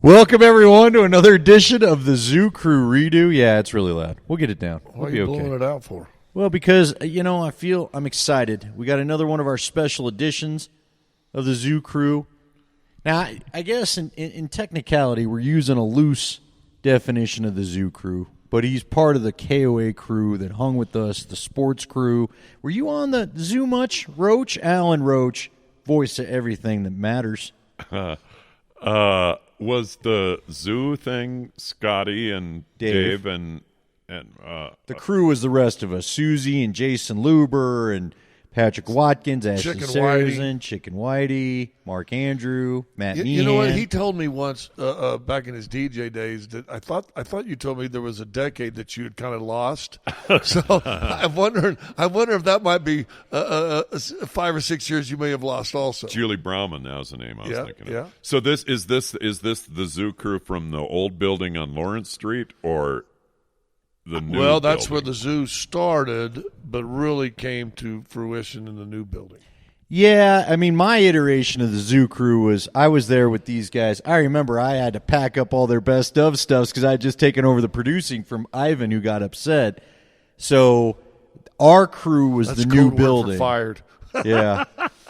Welcome, everyone, to another edition of the Zoo Crew Redo. Yeah, it's really loud. We'll get it down. What are you blowing it out for? Well, because, I'm excited. We got another one of our special editions of the Zoo Crew. Now, I guess in technicality, we're using a loose definition of the Zoo Crew, but he's part of the KOA crew that hung with us, the sports crew. Were you on the Zoo much, Roach? Alan Roach, voice of everything that matters. Was the Zoo thing Scotty and Dave and the crew was the rest of us: Susie and Jason Luber and Patrick Watkins, Ashley Sarrazin, Chicken Whitey, Mark Andrew, Matt Meehan. You know what? He told me once back in his DJ days that I thought you told me there was a decade that you had kind of lost. So I wonder if that might be 5 or 6 years you may have lost also. Julie Brauman, that was the name I was thinking of. Yeah. So is this the Zoo Crew from the old building on Lawrence Street or the new Well, that's building? where the zoo started, but really came to fruition in the new building. Yeah, I mean, my iteration of the Zoo Crew was I was there with these guys. I remember I had to pack up all their best of stuffs because I had just taken over the producing from Ivan, who got upset. So our crew was That's the new code word for building. fired. Yeah.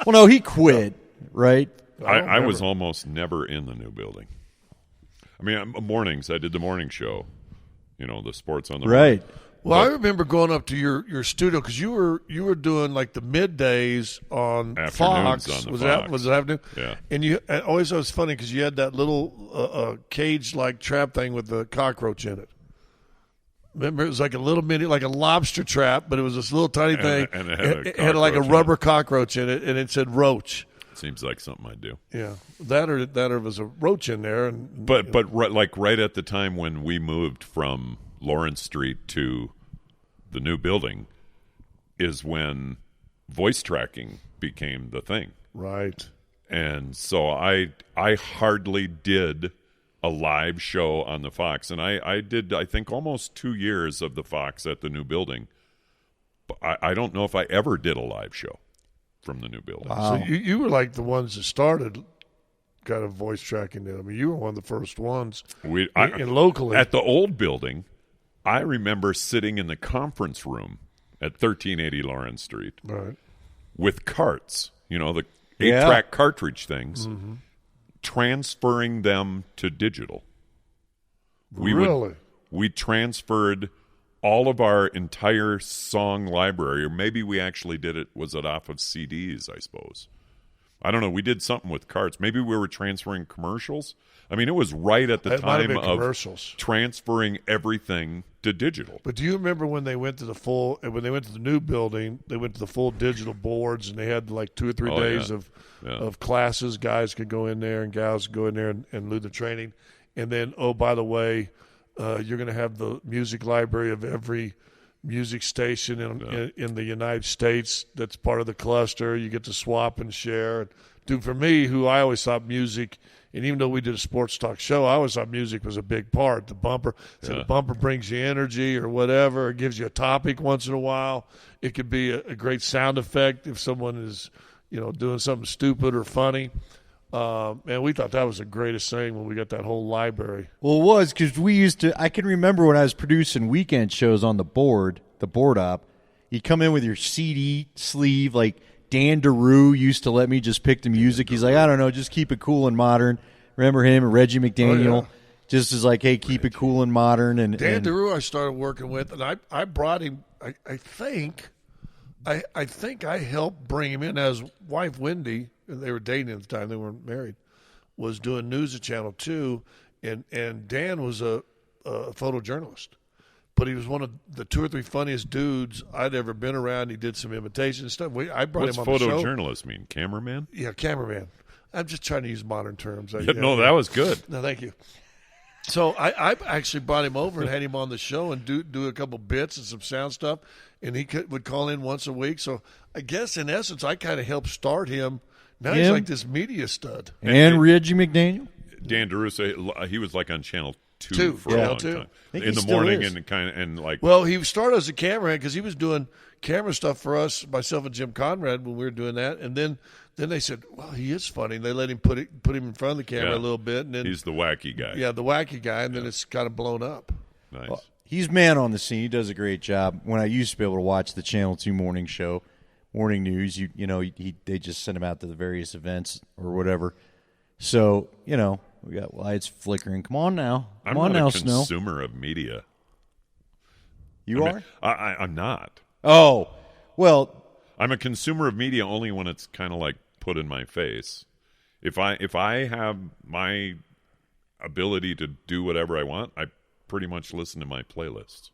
Well, no, he quit, right? I was almost never in the new building. I mean, mornings. I did the morning show. You know, the sports on the right. Well, I remember going up to your studio because you were doing like the middays on Afternoons Fox. on the was Fox. was it afternoon? Yeah. And it always was funny because you had that little cage like trap thing with the cockroach in it. Remember, it was like a little mini, like a lobster trap, but it was this little tiny thing. And it had like a rubber cockroach in it, and it said Roach. Seems like something I do. Yeah, that or was a roach in there, and But right at the time when we moved from Lawrence Street to the new building is when voice tracking became the thing. right. And so I hardly did a live show on the Fox, and I did I think almost 2 years of the Fox at the new building. But I don't know if I ever did a live show from the new building. Wow. So you were like the ones that started kind of voice tracking it. I mean, you were one of the first ones in locally. At the old building, I remember sitting in the conference room at 1380 Lawrence Street right. with carts, the Yeah. 8-track cartridge things, transferring them to digital. Really? We transferred all of our entire song library, or maybe we actually did it, was it off of CDs, I suppose. I don't know. We did something with carts. Maybe we were transferring commercials. I mean, it was right at the It might have time been of commercials. transferring everything to digital. But do you remember when they went to the new building, they went to the full digital boards, and they had like 2 or 3 days of classes. Guys could go in there and gals could go in there and do the training. And then, oh, by the way, you're going to have the music library of every music station in the United States that's part of the cluster. You get to swap and share. Dude, for me, who I always thought music, and even though we did a sports talk show, I always thought music was a big part. The bumper, the bumper brings you energy or whatever. It gives you a topic once in a while. It could be a great sound effect if someone is, doing something stupid or funny. And we thought that was the greatest thing when we got that whole library. Well, it was because we used to. I can remember when I was producing weekend shows on the board op. You'd come in with your CD sleeve, like Dan DeRue used to let me just pick the music. He's like, I don't know, just keep it cool and modern. Remember him and Reggie McDaniel? Oh, yeah. Just as like, hey, keep it cool and modern. And Dan DeRue I started working with, and I brought him. I think I helped bring him in. As wife Wendy, and they were dating at the time, they weren't married, was doing news at Channel 2, and Dan was a photojournalist. But he was one of the 2 or 3 funniest dudes I'd ever been around. He did some imitation stuff. I brought What's him on the show. photojournalist mean? Cameraman? Yeah, cameraman. I'm just trying to use modern terms. No, that was good. No, thank you. So I actually brought him over and had him on the show and do a couple bits and some sound stuff, and he would call in once a week. So I guess in essence I kind of helped start him. Now he's like this media stud. and Reggie McDaniel. Dan DeRue, he was like on Channel two for a long two. time. think In he the still morning is. and like. Well, he started as a cameraman because he was doing camera stuff for us, myself and Jim Conrad, when we were doing that. And then they said, "Well, he is funny." And they let him put him in front of the camera a little bit, and then he's the wacky guy. Yeah, the wacky guy, and then it's kind of blown up. Nice. Well, he's man on the scene. He does a great job. When I used to be able to watch the Channel 2 morning show, morning news, they just send him out to the various events or whatever. So, we got lights flickering. Come on now. Come on now, Snow. I'm not a consumer of media. You are? I'm not. Oh, well, I'm a consumer of media only when it's kind of like put in my face. If I have my ability to do whatever I want, I pretty much listen to my playlists.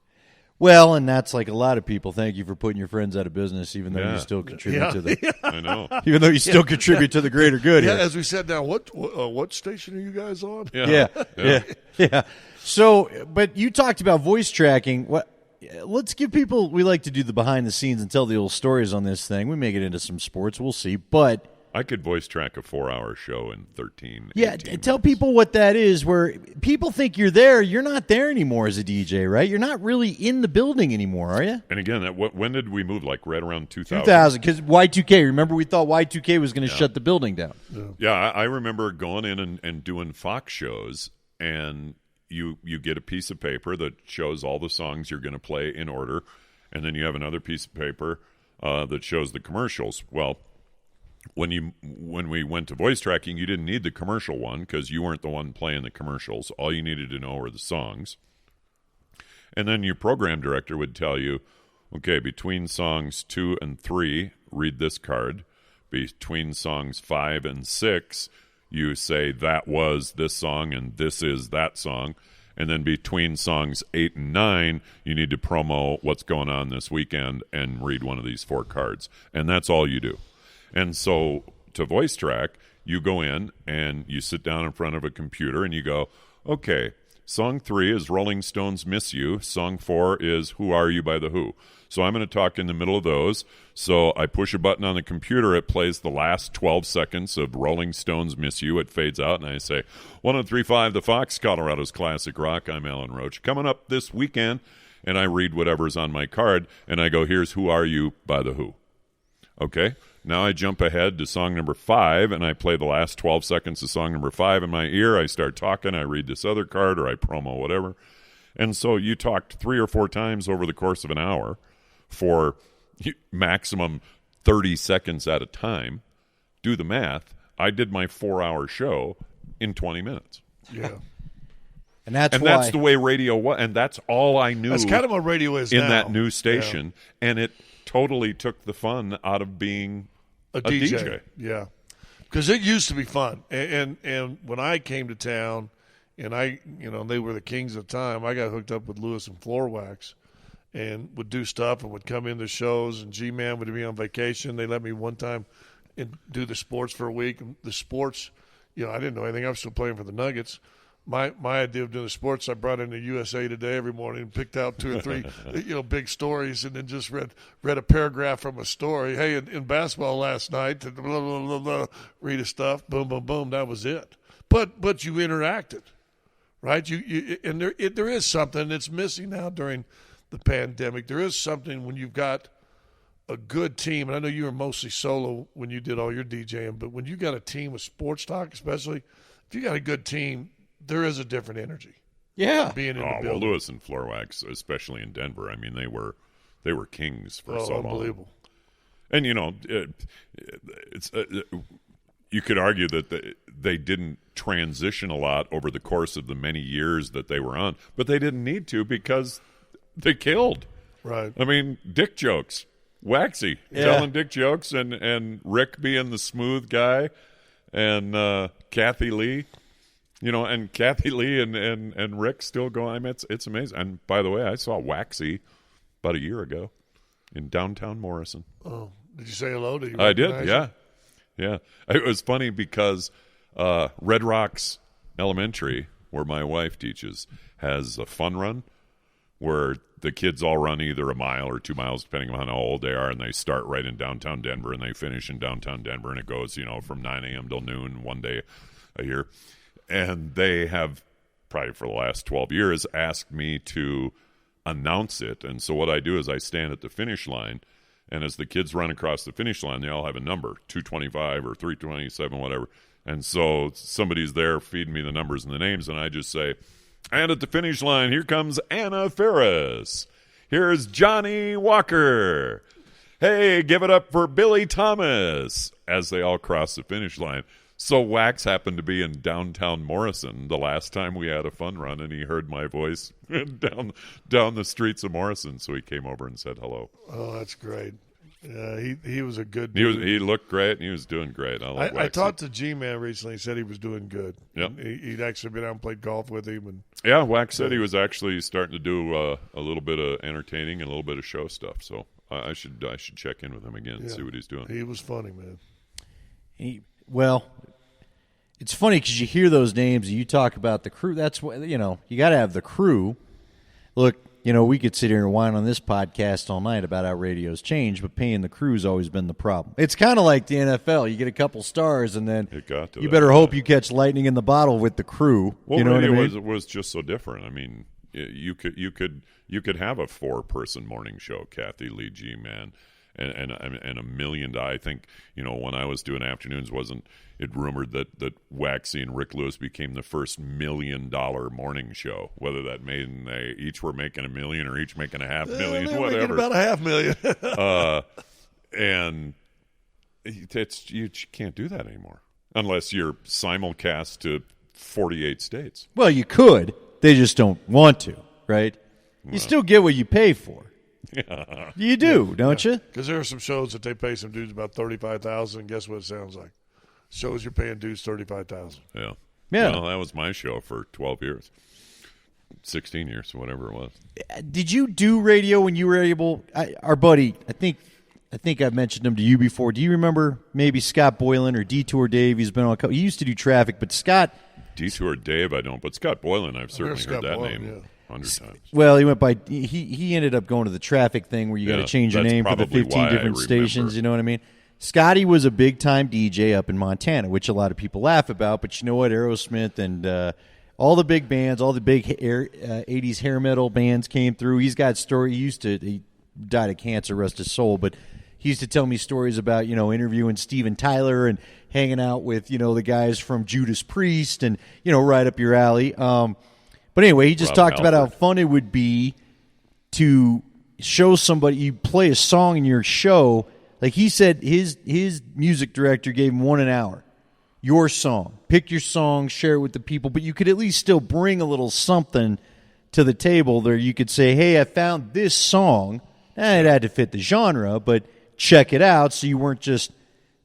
well, and that's like a lot of people. Thank you for putting your friends out of business, even though you still contribute to the. I know. Even though you still contribute to the greater good Yeah, here. as we said down, what station are you guys on? Yeah. So, but you talked about voice tracking. Let's give people. We like to do the behind the scenes and tell the old stories on this thing. We may get into some sports. We'll see, but. I could voice track a 4-hour show in 13. Yeah, 18 tell minutes. people what that is. Where people think you're there, you're not there anymore as a DJ, right? You're not really in the building anymore, are you? And again, when did we move? Like right around 2000? 2000, because Y2K. Remember, we thought Y2K was going to shut the building down. Yeah, I remember going in and doing Fox shows, and you get a piece of paper that shows all the songs you're going to play in order, and then you have another piece of paper that shows the commercials. Well, when we went to voice tracking, you didn't need the commercial one because you weren't the one playing the commercials. All you needed to know were the songs. And then your program director would tell you, okay, between songs 2 and 3, read this card. Between songs 5 and 6, you say that was this song and this is that song. And then between songs 8 and 9, you need to promo what's going on this weekend and read one of these 4 cards. And that's all you do. And so to voice track, you go in and you sit down in front of a computer and you go, okay, song 3 is Rolling Stones' Miss You. Song 4 is Who Are You by The Who. So I'm going to talk in the middle of those. So I push a button on the computer. It plays the last 12 seconds of Rolling Stones' Miss You. It fades out, and I say, 103.5 The Fox, Colorado's Classic Rock. I'm Alan Roach. Coming up this weekend, and I read whatever's on my card, and I go, here's Who Are You by The Who. Okay? Now I jump ahead to song number 5, and I play the last 12 seconds of song number 5 in my ear. I start talking. I read this other card, or I promo whatever. And so you talked 3 or 4 times over the course of an hour for maximum 30 seconds at a time. Do the math. I did my 4-hour show in 20 minutes. Yeah. And that's the way radio was. And that's all I knew. That's kind of what radio is in now. that new station. Yeah. And it totally took the fun out of being a DJ. Yeah. Because it used to be fun. And when I came to town, and they were the kings of time, I got hooked up with Lewis and Floor Wax and would do stuff and would come into shows, and G-Man would be on vacation. They let me one time and do the sports for a week. The sports, I didn't know anything. I was still playing for the Nuggets. My idea of doing the sports, I brought in the USA Today every morning and picked out 2 or 3 big stories, and then just read a paragraph from a story. Hey, in basketball last night, blah, blah, blah, blah, read the stuff, boom, boom, boom. That was it. But you interacted, right? And there is something that's missing now during the pandemic. There is something when you've got a good team, and I know you were mostly solo when you did all your DJing, but when you got a team with sports talk, especially, if you got a good team, there is a different energy. Yeah. Being in the building. Well, Lewis and Floor Wax, especially in Denver, I mean, they were kings for so long. Unbelievable. And, it's you could argue that they didn't transition a lot over the course of the many years that they were on, but they didn't need to because they killed. Right. I mean, dick jokes. Waxy. Yeah. Telling dick jokes and Rick being the smooth guy and Kathy Lee. And Kathy Lee and Rick still going. I mean, it's amazing. And by the way, I saw Waxy about a year ago in downtown Morrison. Oh, did you say hello to you? I did, yeah. It was funny because Red Rocks Elementary, where my wife teaches, has a fun run where the kids all run either a mile or 2 miles, depending on how old they are, and they start right in downtown Denver, and they finish in downtown Denver, and it goes, from 9 a.m. till noon one day a year. And they have probably for the last 12 years, asked me to announce it. And so what I do is I stand at the finish line, and as the kids run across the finish line, they all have a number, 225 or 327, whatever. And so somebody's there feeding me the numbers and the names, and I just say, and at the finish line, here comes Anna Ferris. Here's Johnny Walker. Hey, give it up for Billy Thomas, as they all cross the finish line. So Wax happened to be in downtown Morrison the last time we had a fun run, and he heard my voice down the streets of Morrison, so he came over and said hello. Oh, that's great. Yeah, he was a good dude. He looked great, and he was doing great. I talked to G-Man recently. He said he was doing good. Yep. He'd actually been out and played golf with him. And yeah, Wax said he was actually starting to do a little bit of entertaining and a little bit of show stuff, so I should check in with him again and see what he's doing. He was funny, man. Well, it's funny because you hear those names and you talk about the crew. That's what, you got to have the crew. Look, we could sit here and whine on this podcast all night about how radio's changed, but paying the crew's always been the problem. It's kind of like the NFL. You get a couple stars, and then you better hope you catch lightning in the bottle with the crew. Well, you know radio what I mean? was just so different. I mean, you could have a 4-person morning show, Kathy Lee, G-Man, and $1 million. I think when I was doing afternoons, wasn't it rumored that Waxy and Rick Lewis became the first $1 million morning show? Whether that made they each were making $1 million or each making $500,000, they were whatever. About $500,000. And you can't do that anymore unless you're simulcast to 48 states. Well, you could. They just don't want to, right? You still get what you pay for. Yeah. You do, don't you? Because there are some shows that they pay some dudes about $35,000, and guess what it sounds like? Shows you're paying dudes $35,000. Yeah. Yeah. Well, that was my show for 12 years. 16 years, whatever it was. Did you do radio when you were able? Our buddy, I think I've mentioned him to you before. Do you remember maybe Scott Boylan or Detour Dave? He's been on a couple. He used to do traffic, but Scott. Detour Dave, I don't, but Scott Boylan, I've certainly heard that Boylan, name 100 times. Well, he went by. He ended up going to the traffic thing where you got to change your name for the 15 different stations. You know what I mean? Scotty was a big-time DJ up in Montana, which a lot of people laugh about. But you know what? Aerosmith and all the big bands, all the big 80s hair metal bands came through. He's got story. He died of cancer, rest his soul. But he used to tell me stories about, interviewing Steven Tyler and hanging out with, the guys from Judas Priest and, right up your alley. But anyway, he just talked about how fun it would be to show somebody, you play a song in your show. Like he said, his music director gave him 1 hour. Your song. Pick your song, share it with the people, but you could at least still bring a little something to the table there. You could say, hey, I found this song. It had to fit the genre, but check it out, so you weren't just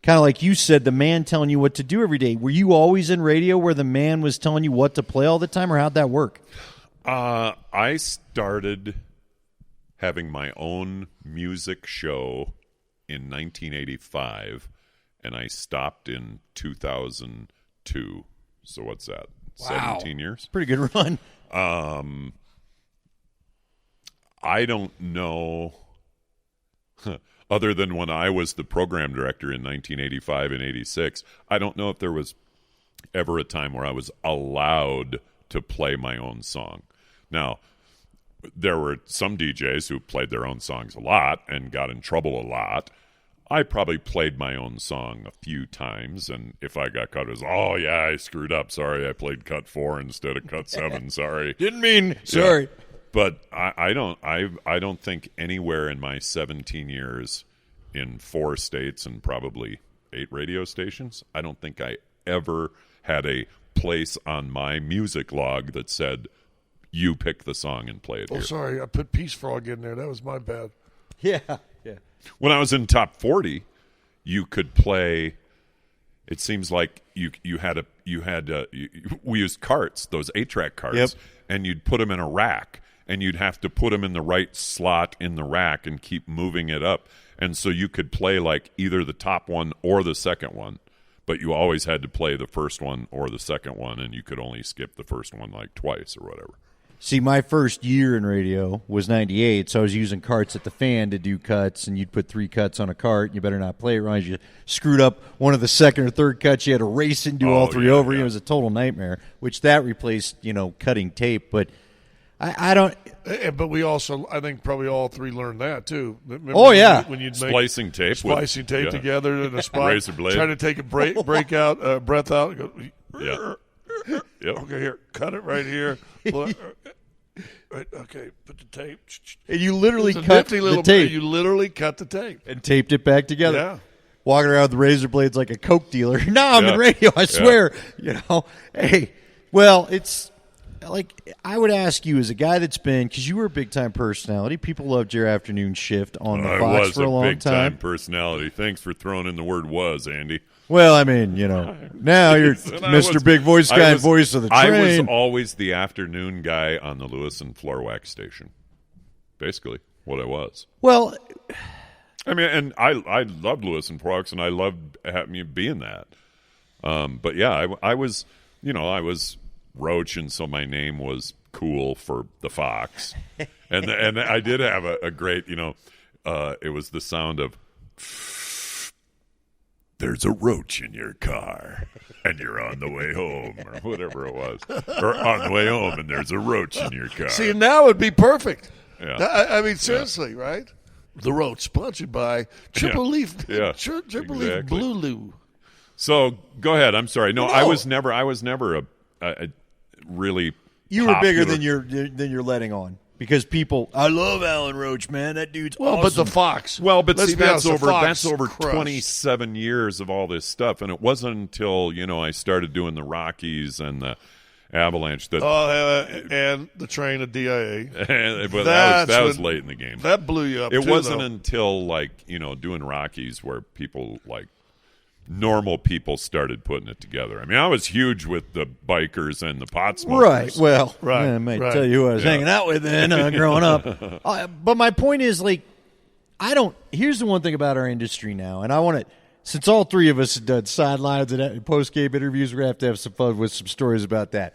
kind of like you said, the man telling you what to do every day. Were you always in radio where the man was telling you what to play all the time, or how'd that work? I started having my own music show in 1985, and I stopped in 2002. So what's that? Wow. 17 years? Pretty good run. I don't know, other than when I was the program director in 1985 and 86, I don't know if there was ever a time where I was allowed to play my own song. Now, there were some DJs who played their own songs a lot and got in trouble a lot. I probably played my own song a few times, and if I got caught, it was, oh, yeah, I screwed up. Sorry, I played cut 4 instead of cut 7. Sorry. Didn't mean, sorry. Yeah. But I don't think anywhere in my 17 years in 4 states and probably 8 radio stations, I don't think I ever had a place on my music log that said, you pick the song and play it here. Oh, sorry, I put Peace Frog in there. That was my bad. Yeah. When I was in top 40, you could play. It seems like we used carts, those 8-track carts, yep. And you'd put them in a rack, and you'd have to put them in the right slot in the rack and keep moving it up, and so you could play like either the top one or the second one, but you always had to play the first one or the second one, and you could only skip the first one like twice or whatever. See, my first year in radio was 98, so I was using carts at the fan to do cuts, and you'd put 3 cuts on a cart, and you better not play it wrong. You screwed up one of the second or third cuts, you had to race and do all 3 over. It was a total nightmare, which that replaced, cutting tape. But I don't... But we also, I think probably all 3 learned that, too. Remember when you'd make splicing tape together in a spot, razor blade, trying to take a breath out, go, yep. Okay, here, cut it right here. Right, okay, put the tape. And you literally cut the tape. You literally cut the tape. And taped it back together. Yeah. Walking around with the razor blades like a Coke dealer. No, I'm in radio, I swear. Hey, well, it's like I would ask you as a guy that's been, because you were a big-time personality. People loved your afternoon shift on the Fox for a long time. I was a big-time personality. Thanks for throwing in the word was, Andy. Well, I mean, now you're Mr. Big Voice guy, voice of the train. I was always the afternoon guy on the Lewis and Floorwax station. Basically, what I was. Well, I mean, and I loved Lewis and Floorwax, and I loved being that. But yeah, I was, I was Roach, and so my name was cool for the Fox, and I did have a great, it was the sound of. There's a roach in your car, and you're on the way home, or whatever it was. Or on the way home, and there's a roach in your car. See, now would be perfect. Yeah. I mean, seriously, right? The Roach, sponsored by Triple Leaf Leaf Blue Lou. So, go ahead. I'm sorry. No, I was never a really You were bigger than you're letting on. Because I love Alan Roach, man. That dude's awesome. But the Fox. Well, but see, that's over crushed. 27 years of all this stuff, and it wasn't until I started doing the Rockies and the Avalanche that. And the train of DIA. But that was late in the game. That blew you up. It wasn't until doing Rockies where people normal people started putting it together. I mean, I was huge with the bikers and the pot smokers. Right. Well, I might tell you who I was hanging out with then growing up. But my point is, here's the one thing about our industry now, and I want to, since all 3 of us have done sidelines and post-game interviews, we're going to have some fun with some stories about that.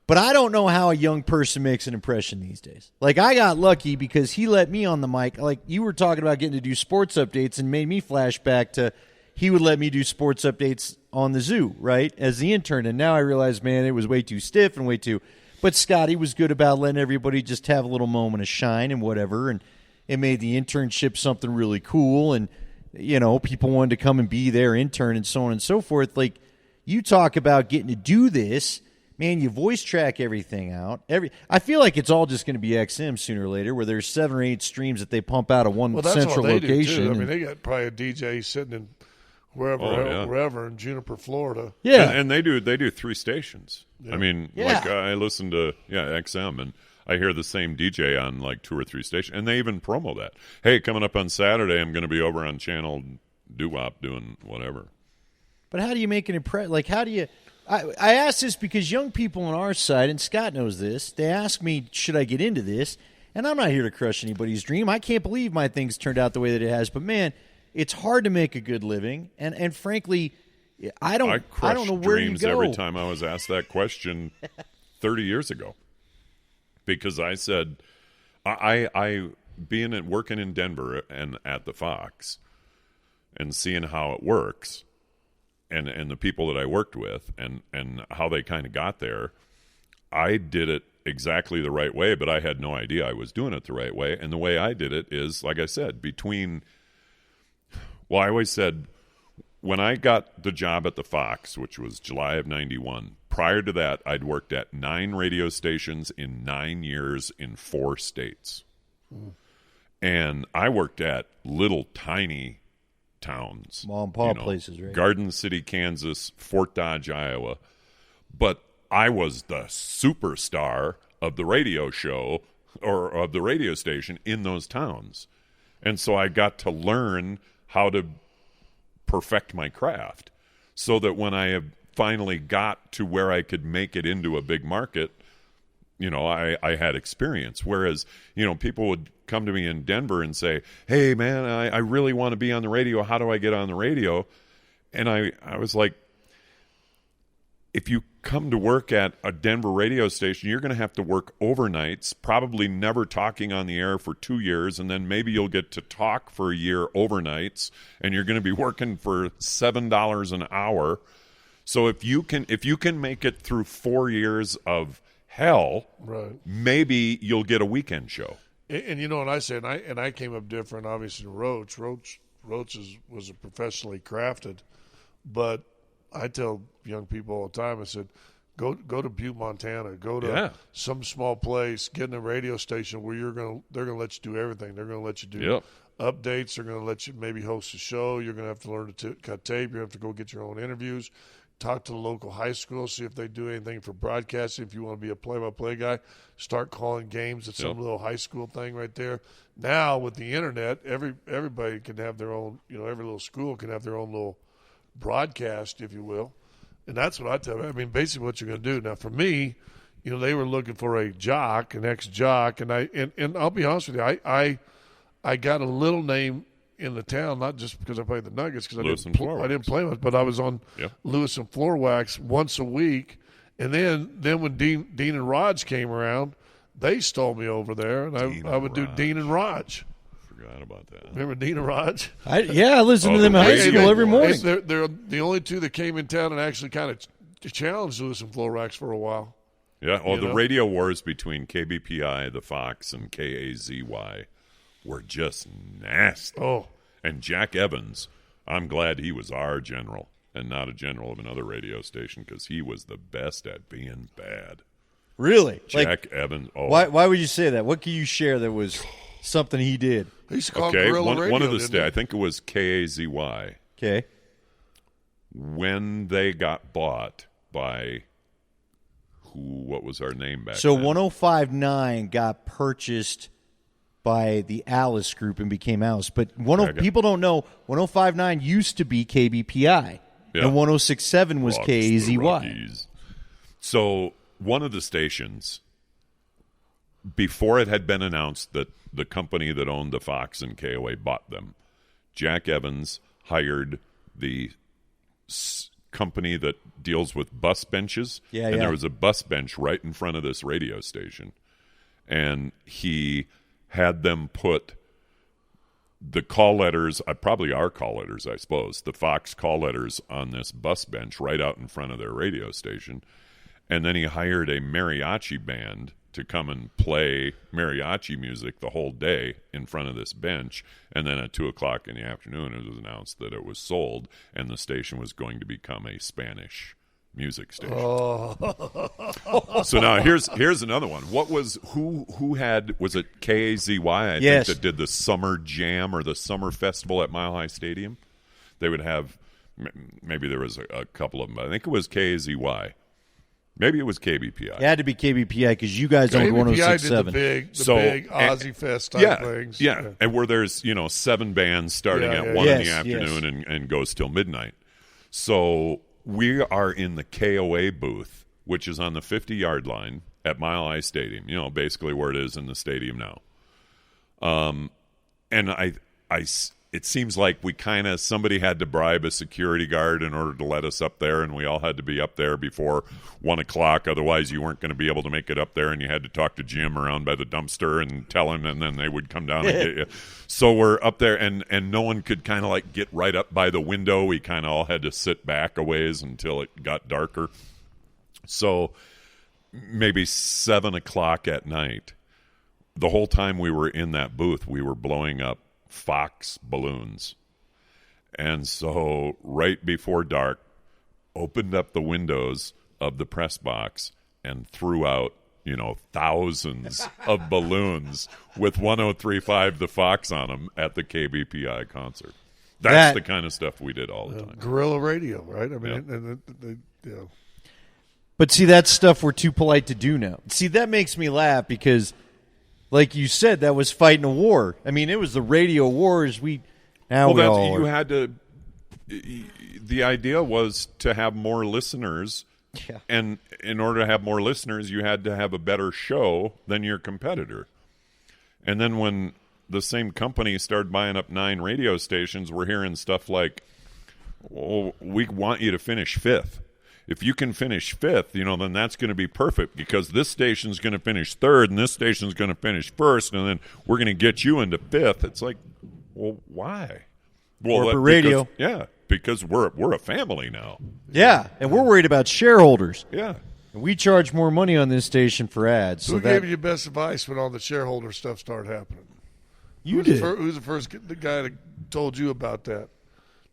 But I don't know how a young person makes an impression these days. I got lucky because he let me on the mic. You were talking about getting to do sports updates and made me flash back to he would let me do sports updates on the zoo, right, as the intern. And now I realize, man, it was way too stiff and way too – but Scotty was good about letting everybody just have a little moment of shine and whatever, and it made the internship something really cool. And, people wanted to come and be their intern and so on and so forth. You talk about getting to do this, man, you voice track everything out. I feel like it's all just going to be XM sooner or later, where there's 7 or 8 streams that they pump out of one central location. I mean, they got probably a DJ sitting in – wherever in Juniper, Florida. Yeah, and they do 3 stations. Yeah. I mean, I listen to XM, and I hear the same DJ on 2 or 3 stations, and they even promo that. Hey, coming up on Saturday, I'm going to be over on channel Doo-Wop doing whatever. But how do you make an impression? How do you? I ask this because young people on our side, and Scott knows this. They ask me, should I get into this? And I'm not here to crush anybody's dream. I can't believe my thing's turned out the way that it has. But man, it's hard to make a good living, and frankly, I don't know where you go. Every time I was asked that question 30 years ago, because I said, I working in Denver and at the Fox, and seeing how it works, and the people that I worked with, and how they kind of got there, I did it exactly the right way, but I had no idea I was doing it the right way, and the way I did it is, like I said, I always said, when I got the job at the Fox, which was July of 91, prior to that, I'd worked at 9 radio stations in 9 years in 4 states. And I worked at little tiny towns. Mom and pop places, right? Garden City, Kansas, Fort Dodge, Iowa. But I was the superstar of the radio show or of the radio station in those towns. And so I got to learn how to perfect my craft so that when I have finally got to where I could make it into a big market, I had experience. Whereas, people would come to me in Denver and say, hey, man, I really want to be on the radio. How do I get on the radio? And I was like, if you come to work at a Denver radio station, you're going to have to work overnights, probably never talking on the air for 2 years, and then maybe you'll get to talk for a year overnights, and you're going to be working for $7 an hour. So if you can make it through 4 years of hell, right, maybe you'll get a weekend show. And you know what I said, and I came up different, obviously, than Roach. Roach was a professionally crafted, but I tell young people all the time, I said, go to Butte, Montana, go to some small place, get in a radio station where they're gonna let you do everything. They're gonna let you do updates. They're gonna let you maybe host a show. You're gonna have to learn to cut tape. You have to go get your own interviews. Talk to the local high school, see if they do anything for broadcasting. If you want to be a play-by-play guy, start calling games at some little high school thing right there. Now with the internet, everybody can have their own. Every little school can have their own little broadcast, if you will. And that's what I tell you. I mean, basically what you're going to do. Now, for me, they were looking for a jock, an ex-jock, and I'll be honest with you, I got a little name in the town, not just because I played the Nuggets, because I didn't play much, but I was on Lewis and Floor Wax once a week. And then when Dean and Raj came around, they stole me over there, and I would do Dean and Raj. Forgot about that. Remember Dean and Raj? I listen to them in high school every morning. They're the only two that came in town and actually kind of challenged Lewis and Floor Wax for a while. Yeah, the radio wars between KBPI, the Fox, and KAZY were just nasty. Oh. And Jack Evans, I'm glad he was our general and not a general of another radio station, because he was the best at being bad. Really? Jack Evans. Oh. Why would you say that? What can you share that was something he did? He used to call Guerrilla Radio, one of the I think it was KAZY. Okay. When they got bought by what was our name back so then? 105.9 got purchased by the Alice Group and became Alice. But people don't know 105.9 used to be KBPI. And 106.7 was KAZY. So one of the stations, before it had been announced that the company that owned the Fox and KOA bought them, Jack Evans hired the company that deals with bus benches. And there was a bus bench right in front of this radio station. And he had them put the call letters, probably our call letters, I suppose, the Fox call letters on this bus bench right out in front of their radio station. And then he hired a mariachi band to come and play mariachi music the whole day in front of this bench. And then at 2 o'clock in the afternoon, it was announced that it was sold and the station was going to become a Spanish music station. So now here's another one. What was was it KAZY, I think, that did the summer jam or the summer festival at Mile High Stadium? They would have, maybe there was a couple of them, but I think it was KAZY. Maybe it was KBPI. It had to be KBPI because you guys owned 106.7. The big Ozzy Fest type things. Yeah, and where there's 7 bands starting at 1 in the afternoon and goes till midnight. So we are in the KOA booth, which is on the 50-yard line at Mile High Stadium, basically where it is in the stadium now. And it seems like somebody had to bribe a security guard in order to let us up there, and we all had to be up there before 1 o'clock. Otherwise, you weren't going to be able to make it up there, and you had to talk to Jim around by the dumpster and tell him, and then they would come down and get you. So we're up there, and no one could get right up by the window. We kind of all had to sit back a ways until it got darker. So maybe 7 o'clock at night, the whole time we were in that booth, we were blowing up Fox balloons. And so right before dark, opened up the windows of the press box and threw out, thousands of balloons with 103.5 The Fox on them at the KBPI concert. That's the kind of stuff we did all the time. Guerrilla radio, right? I mean, But see, that's stuff we're too polite to do now. See, that makes me laugh because, like you said, that was fighting a war. I mean, it was the radio wars. The idea was to have more listeners, and in order to have more listeners, you had to have a better show than your competitor. And then when the same company started buying up 9 radio stations, we're hearing stuff like, "Oh, we want you to finish 5th." if you can finish fifth, then that's going to be perfect because this station's going to finish third and this station's going to finish first, and then we're going to get you into fifth. It's like, well, why? Well, corporate radio. Yeah, because we're a family now. Yeah, and we're worried about shareholders. Yeah. And we charge more money on this station for ads. Who gave you your best advice when all the shareholder stuff started happening? You did. Who's the guy that told you about that?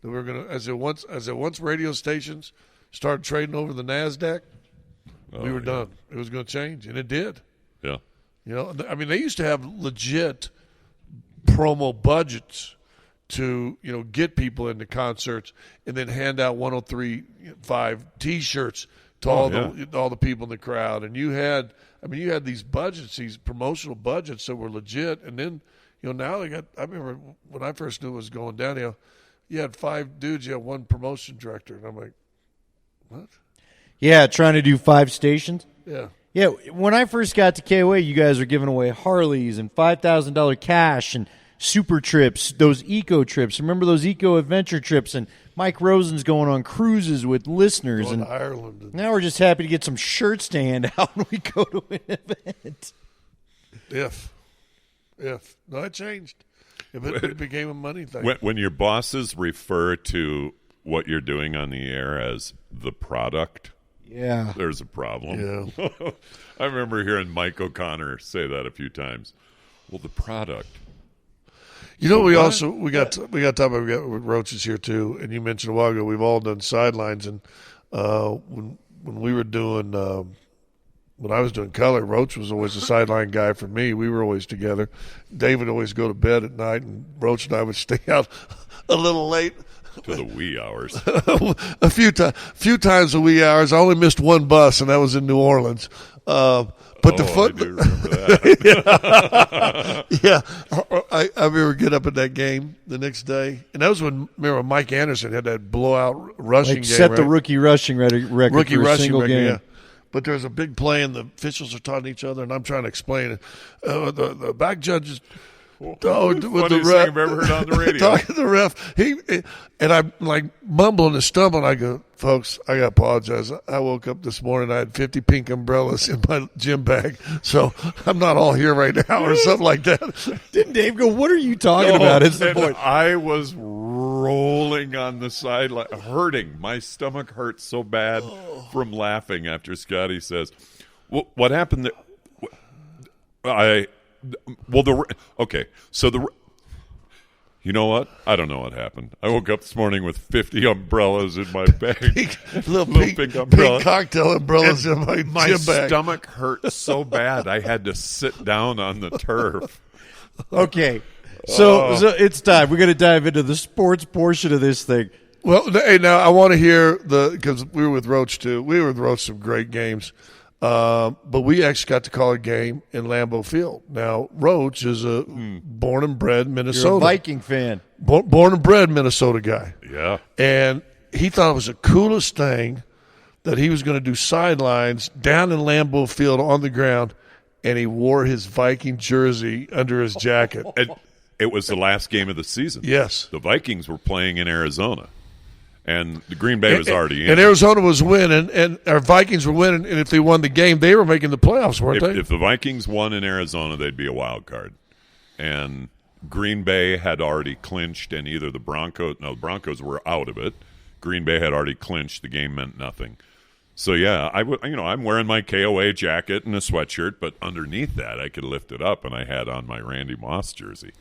That we're gonna as it once radio stations started trading over the NASDAQ, we were done. It was going to change, and it did. Yeah. I mean, they used to have legit promo budgets to get people into concerts and then hand out 103.5 T-shirts to all the people in the crowd. And you had these budgets, these promotional budgets that were legit. And then now they got. I remember when I first knew it was going down. You had 5 dudes, you had 1 promotion director, and I'm like, what? Yeah, trying to do 5 stations. Yeah. Yeah, when I first got to KOA, you guys were giving away Harleys and $5,000 cash and super trips, those eco trips. Remember those eco adventure trips? And Mike Rosen's going on cruises with listeners. Going and to Ireland. Now we're just happy to get some shirts to hand out when we go to an event. If. No, it changed. It became a money thing. When your bosses refer to what you're doing on the air as the product, there's a problem. Yeah. I remember hearing Mike O'Connor say that a few times. Well, the product. We got talking about, we got Roaches here too, and you mentioned a while ago we've all done sidelines, and when we were doing when I was doing color, Roach was always a sideline guy for me. We were always together. Dave would always go to bed at night, and Roach and I would stay out a little late. To the wee hours. a few times the wee hours. I only missed 1 bus, and that was in New Orleans. I do remember that. Yeah. I remember getting up at that game the next day. And that was when Mike Anderson had that blowout rushing game. Set the rookie rushing record for a single game. Yeah. But there's a big play, and the officials are talking to each other, and I'm trying to explain it. The back judges – with the Funniest ref, thing I've ever heard on the radio. Talking to the ref, and I'm like mumbling and stumbling. I go, folks, I got to apologize. I woke up this morning. I had 50 pink umbrellas in my gym bag, so I'm not all here right now, or something like that. Didn't Dave go, what are you talking about? It's the point. I was rolling on the sideline, hurting. My stomach hurt so bad from laughing after Scotty says, what happened there? You know what? I don't know what happened. I woke up this morning with 50 umbrellas in my bag. little pink umbrella. Pink cocktail umbrellas in my gym bag. My stomach hurt so bad I had to sit down on the turf. Okay, so it's time. We're going to dive into the sports portion of this thing. Well, hey, now I want to hear because we were with Roach too. We were with Roach some great games. But we actually got to call a game in Lambeau Field. Now, Roach is a born and bred Minnesota. You're a Viking fan. Born and bred Minnesota guy. Yeah. And he thought it was the coolest thing that he was going to do sidelines down in Lambeau Field on the ground, and he wore his Viking jersey under his jacket. It was the last game of the season. Yes. The Vikings were playing in Arizona. And the Green Bay was already in. And Arizona was winning, and our Vikings were winning. And if they won the game, they were making the playoffs, weren't they? If the Vikings won in Arizona, they'd be a wild card. And Green Bay had already clinched, and either the Broncos were out of it. Green Bay had already clinched. The game meant nothing. So yeah, I'm wearing my KOA jacket and a sweatshirt, but underneath that, I could lift it up, and I had on my Randy Moss jersey.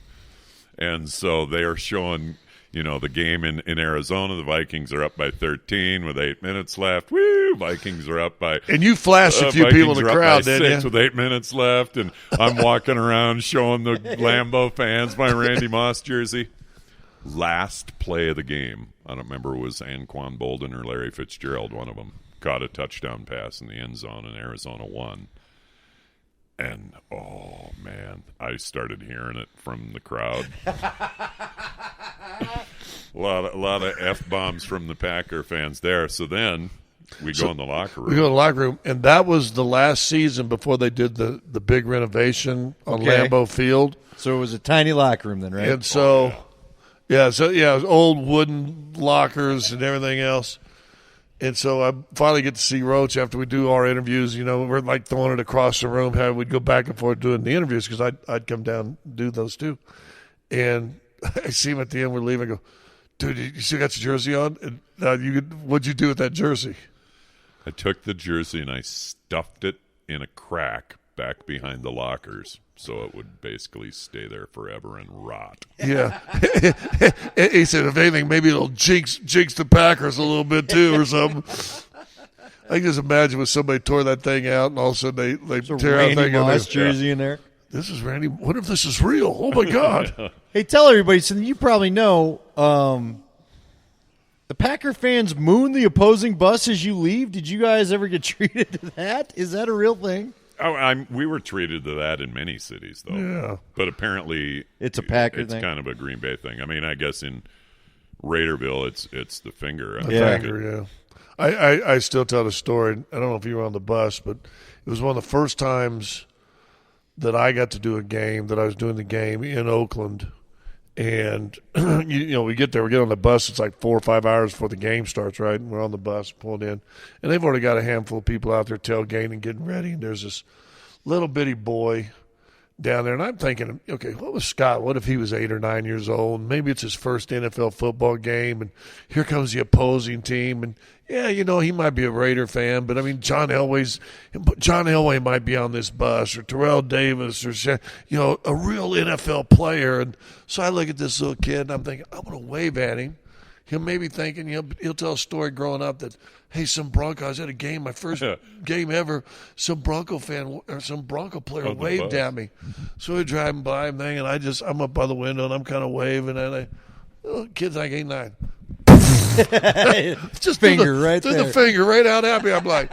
And so they are showing. The game in Arizona, the Vikings are up by 13 with 8 minutes left. Woo! Vikings are up by... And you flashed a few people in the crowd, didn't you? 6 with 8 minutes left, and I'm walking around showing the Lambeau fans my Randy Moss jersey. Last play of the game, I don't remember it was Anquan Bolden or Larry Fitzgerald, one of them, caught a touchdown pass in the end zone, and Arizona won. And, oh, man, I started hearing it from the crowd. A lot of F-bombs from the Packer fans there. So then we go in the locker room. We go in the locker room, and that was the last season before they did the big renovation on Lambeau Field. So it was a tiny locker room then, right? And so, it was old wooden lockers and everything else. And so I finally get to see Roach after we do our interviews. You know, we're like throwing it across the room. How we'd go back and forth doing the interviews because I'd come down and do those too. And I see him at the end. We're leaving. I go, dude, you still got your jersey on? And what'd you do with that jersey? I took the jersey and I stuffed it in a crack back behind the lockers so it would basically stay there forever and rot. Yeah. He said, if anything, maybe it'll jinx the Packers a little bit too or something. I can just imagine when somebody tore that thing out and all of a sudden they tear out that thing. Randy Moss jersey in there. This is Randy. What if this is real? Oh, my God. Hey, tell everybody, so you probably know, the Packer fans moon the opposing bus as you leave. Did you guys ever get treated to that? Is that a real thing? Oh, we were treated to that in many cities, though. Yeah. But apparently it's a Packer thing. It's kind of a Green Bay thing. I mean, I guess in Raiderville, it's the finger. Finger, yeah. I still tell the story. I don't know if you were on the bus, but it was one of the first times that I got to do a game, that I was doing the game in Oakland. And, we get there, we get on the bus, it's like 4 or 5 hours before the game starts, right? And we're on the bus, pulled in. And they've already got a handful of people out there tailgating, getting ready. And there's this little bitty boy down there. And I'm thinking, okay, what was Scott? What if he was 8 or 9 years old? Maybe it's his first NFL football game. And here comes the opposing team. And, yeah, he might be a Raider fan. But, I mean, John Elway might be on this bus, or Terrell Davis, or, a real NFL player. And so I look at this little kid, and I'm thinking, I'm going to wave at him. He'll maybe thinking, he'll tell a story growing up that, hey, some Broncos, I was at a game, my first game ever, some Bronco fan or some Bronco player waved at me. So we're driving by him, and I'm up by the window, and I'm kind of waving, and kid's like 8, 9. Just finger right there. The finger right out at me. I'm like,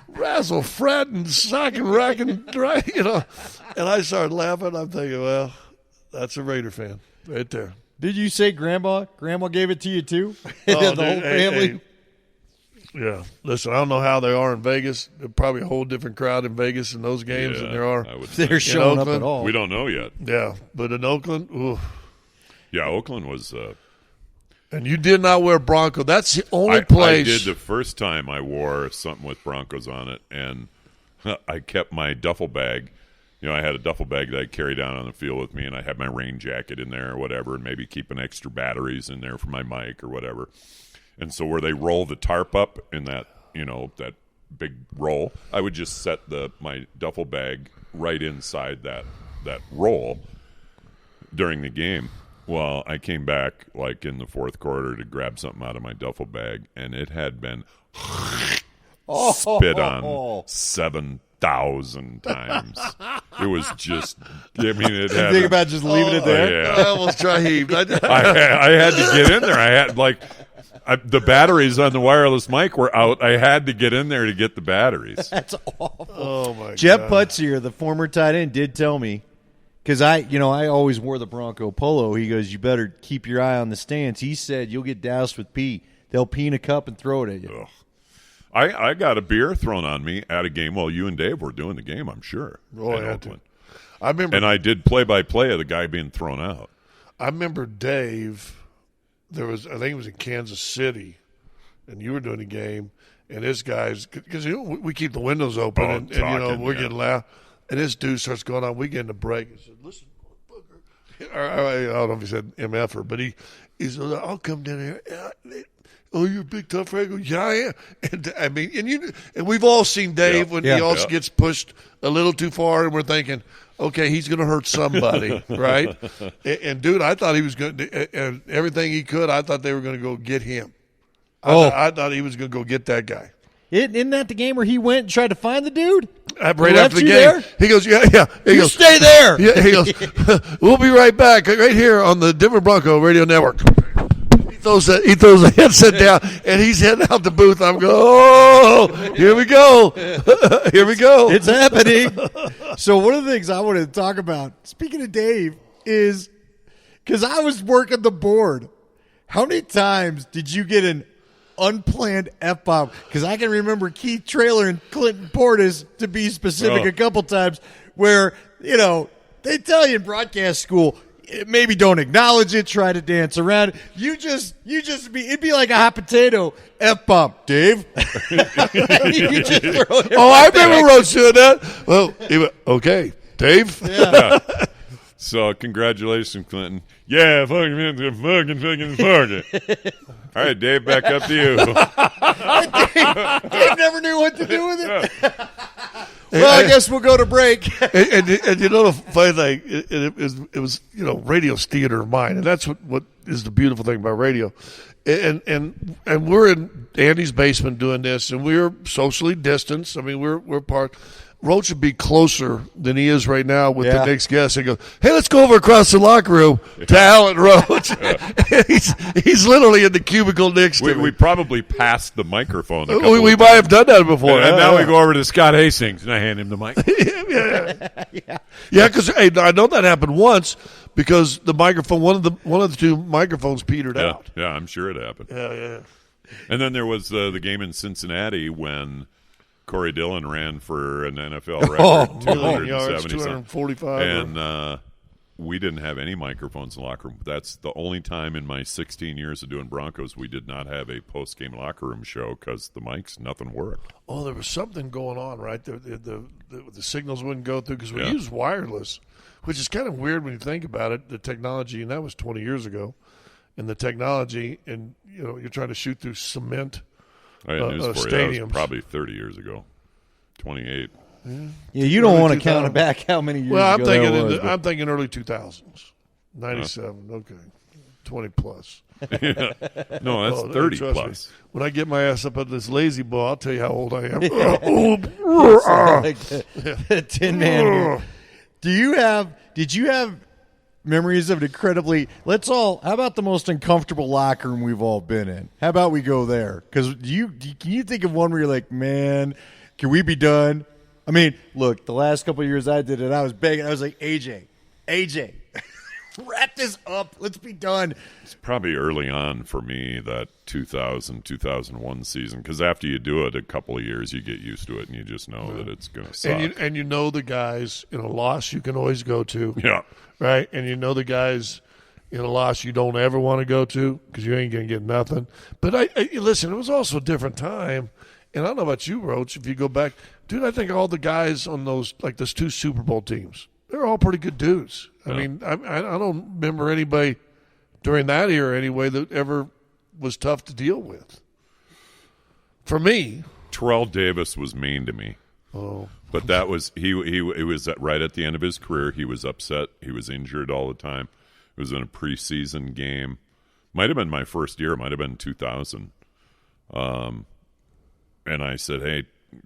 razzle, fratting, socking, racking, right, And I started laughing. I'm thinking, well, that's a Raider fan right there. Did you say Grandma? Grandma gave it to you too? The whole family? Yeah. Listen, I don't know how they are in Vegas. There's probably a whole different crowd in Vegas in those games than there are. They're showing up Oakland. at all. We don't know yet. Yeah. But in Oakland, ooh. Yeah, Oakland was and you did not wear Bronco. That's the only place. I did the first time I wore something with Broncos on it, and I kept my duffel bag. I had a duffel bag that I carried down on the field with me, and I had my rain jacket in there or whatever, and maybe keeping extra batteries in there for my mic or whatever. And so where they roll the tarp up in that, that big roll, I would just set my duffel bag right inside that roll during the game. Well, I came back like in the fourth quarter to grab something out of my duffel bag, and it had been spit on 7,000 times. It was just, it had. Think about just leaving it there? Yeah. I almost dry heaved. I had to get in there. I had the batteries on the wireless mic were out. I had to get in there to get the batteries. That's awful. Oh my Jeff God. Putzier, the former tight end, did tell me, because I always wore the Bronco polo. He goes, you better keep your eye on the stands. He said you'll get doused with pee. They'll pee in a cup and throw it at you. Ugh. I got a beer thrown on me at a game. Well, you and Dave were doing the game, I'm sure. Oh, I had to. I remember, and I did play-by-play of the guy being thrown out. I remember Dave. I think it was in Kansas City, and you were doing a game, and this guy's because we keep the windows open, and we're getting loud, and this dude starts going on. We get in the break. He said, "Listen, booger." I don't know if he said MFer, but he said, "I'll come down here." Oh, you're a big tough guy. I go, yeah, I am. And we've all seen Dave when he also gets pushed a little too far, and we're thinking, okay, he's going to hurt somebody, right? And dude, I thought he was going to, and everything he could, I thought they were going to go get him. I thought he was going to go get that guy. Isn't that the game where he went and tried to find the dude? Right after the game, there? he goes, yeah. He goes, stay there. Yeah, he goes, we'll be right back, right here on the Denver Bronco Radio Network. He throws a headset down, and he's heading out the booth. I'm going, oh, here we go. Here we go. It's happening. So one of the things I wanted to talk about, speaking of Dave, is because I was working the board, how many times did you get an unplanned F-bomb? Because I can remember Keith Traylor and Clinton Portis, to be specific, a couple times where, they tell you in broadcast school, maybe don't acknowledge it. Try to dance around it. It'd be like a hot potato. F-bomb, Dave. You just throw it I remember Roach doing that. Well, he went, okay, Dave. Yeah. So, congratulations, Clinton. Yeah, fucking. All right, Dave, back up to you. Dave never knew what to do with it. Well, I guess we'll go to break. and you know the funny thing, it was radio's theater of mind, and that's what is the beautiful thing about radio. And we're in Andy's basement doing this, and we're socially distanced. I mean, we're part. Roach would be closer than he is right now with the next guest and go, hey, let's go over across the locker room to Alan Roach. he's literally in the cubicle next to me. We probably passed the microphone. We might have done that before. And now we go over to Scott Hastings, and I hand him the mic. Yeah, because I know that happened once because the microphone, one of the two microphones petered out. Yeah, I'm sure it happened. Yeah. And then there was the game in Cincinnati when Corey Dillon ran for an NFL record, 270 245. And we didn't have any microphones in the locker room. That's the only time in my 16 years of doing Broncos we did not have a post-game locker room show because the mics, nothing worked. Oh, there was something going on, right? The signals wouldn't go through because we used wireless, which is kind of weird when you think about it, the technology, and that was 20 years ago, and the technology, and you're trying to shoot through cement. I had news for you. That was probably 30 years ago, 28. Yeah, you don't want to count it back how many years ago I'm thinking early 2000s, 97, okay, 20 plus. No, that's 30 plus. Me. When I get my ass up on this lazy boy, I'll tell you how old I am. Like the Tin Man. Did you have memories of an incredibly how about the most uncomfortable locker room we've all been in? How about we go there? Because can you think of one where you're like, man, can we be done? I mean, look, the last couple of years I did it, I was begging. I was like, AJ, wrap this up. Let's be done. It's probably early on for me, that 2000, 2001 season, because after you do it a couple of years, you get used to it, and you just know that it's going to suck. And you know the guys in a loss you can always go to. Yeah. Right? And you know the guys in a loss you don't ever want to go to because you ain't going to get nothing. But listen, it was also a different time. And I don't know about you, Roach, if you go back. Dude, I think all the guys on those two Super Bowl teams, they're all pretty good dudes. I mean, I don't remember anybody during that era anyway that ever was tough to deal with. For me. Terrell Davis was mean to me. Oh. But that was he was right at the end of his career. He was upset. He was injured all the time. It was in a preseason game. Might have been my first year. Might have been 2000. And I said, "Hey,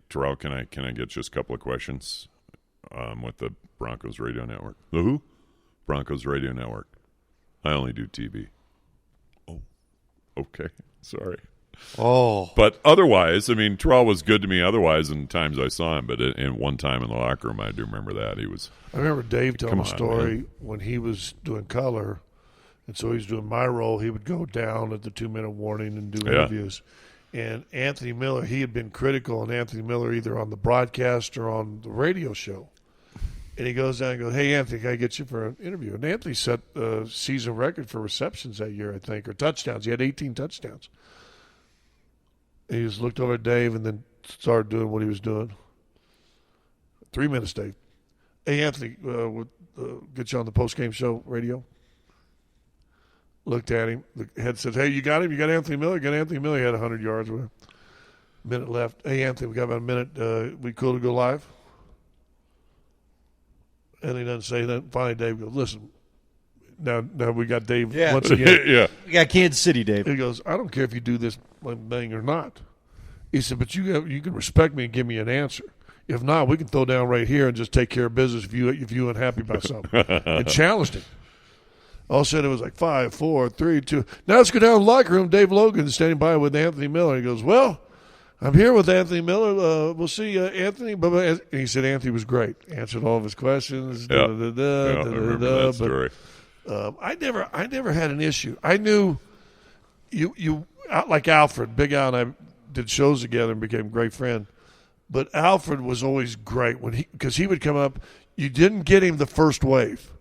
Terrell, can I get just a couple of questions with the Broncos Radio Network?" The who? Broncos Radio Network. I only do TV. Oh, okay. Sorry. Oh. But otherwise, I mean, Terrell was good to me otherwise in times I saw him, but in one time in the locker room, I do remember that. I remember Dave telling a story when he was doing color, and so he was doing my role. He would go down at the 2-minute warning and do interviews. And Anthony Miller, he had been critical on Anthony Miller either on the broadcast or on the radio show. And he goes down and goes, "Hey, Anthony, can I get you for an interview?" And Anthony set a season record for receptions that year, I think, or touchdowns. He had 18 touchdowns. And he just looked over at Dave and then started doing what he was doing. 3 minutes, Dave. "Hey, Anthony, we'll get you on the post-game show radio." Looked at him. The head said, "Hey, you got him? You got Anthony Miller?" "Got Anthony Miller." He had 100 yards with him. Minute left. "Hey, Anthony, we got about a minute. We cool to go live?" And he doesn't say that. Finally, Dave goes, "Listen, now we got Dave once again." Yeah. We got Kansas City, Dave. He goes, "I don't care if you do this thing or not." He said, "But you can respect me and give me an answer. If not, we can throw down right here and just take care of business if you unhappy about something." And challenged him. All said it was like 5, 4, 3, 2. "Now let's go down to the locker room." Dave Logan is standing by with Anthony Miller. He goes, "Well, I'm here with Anthony Miller. We'll see Anthony." And he said Anthony was great. Answered all of his questions. I remember that story. I never had an issue. I knew you like Alfred. Big Al and I did shows together and became a great friend. But Alfred was always great because he would come up. You didn't get him the first wave.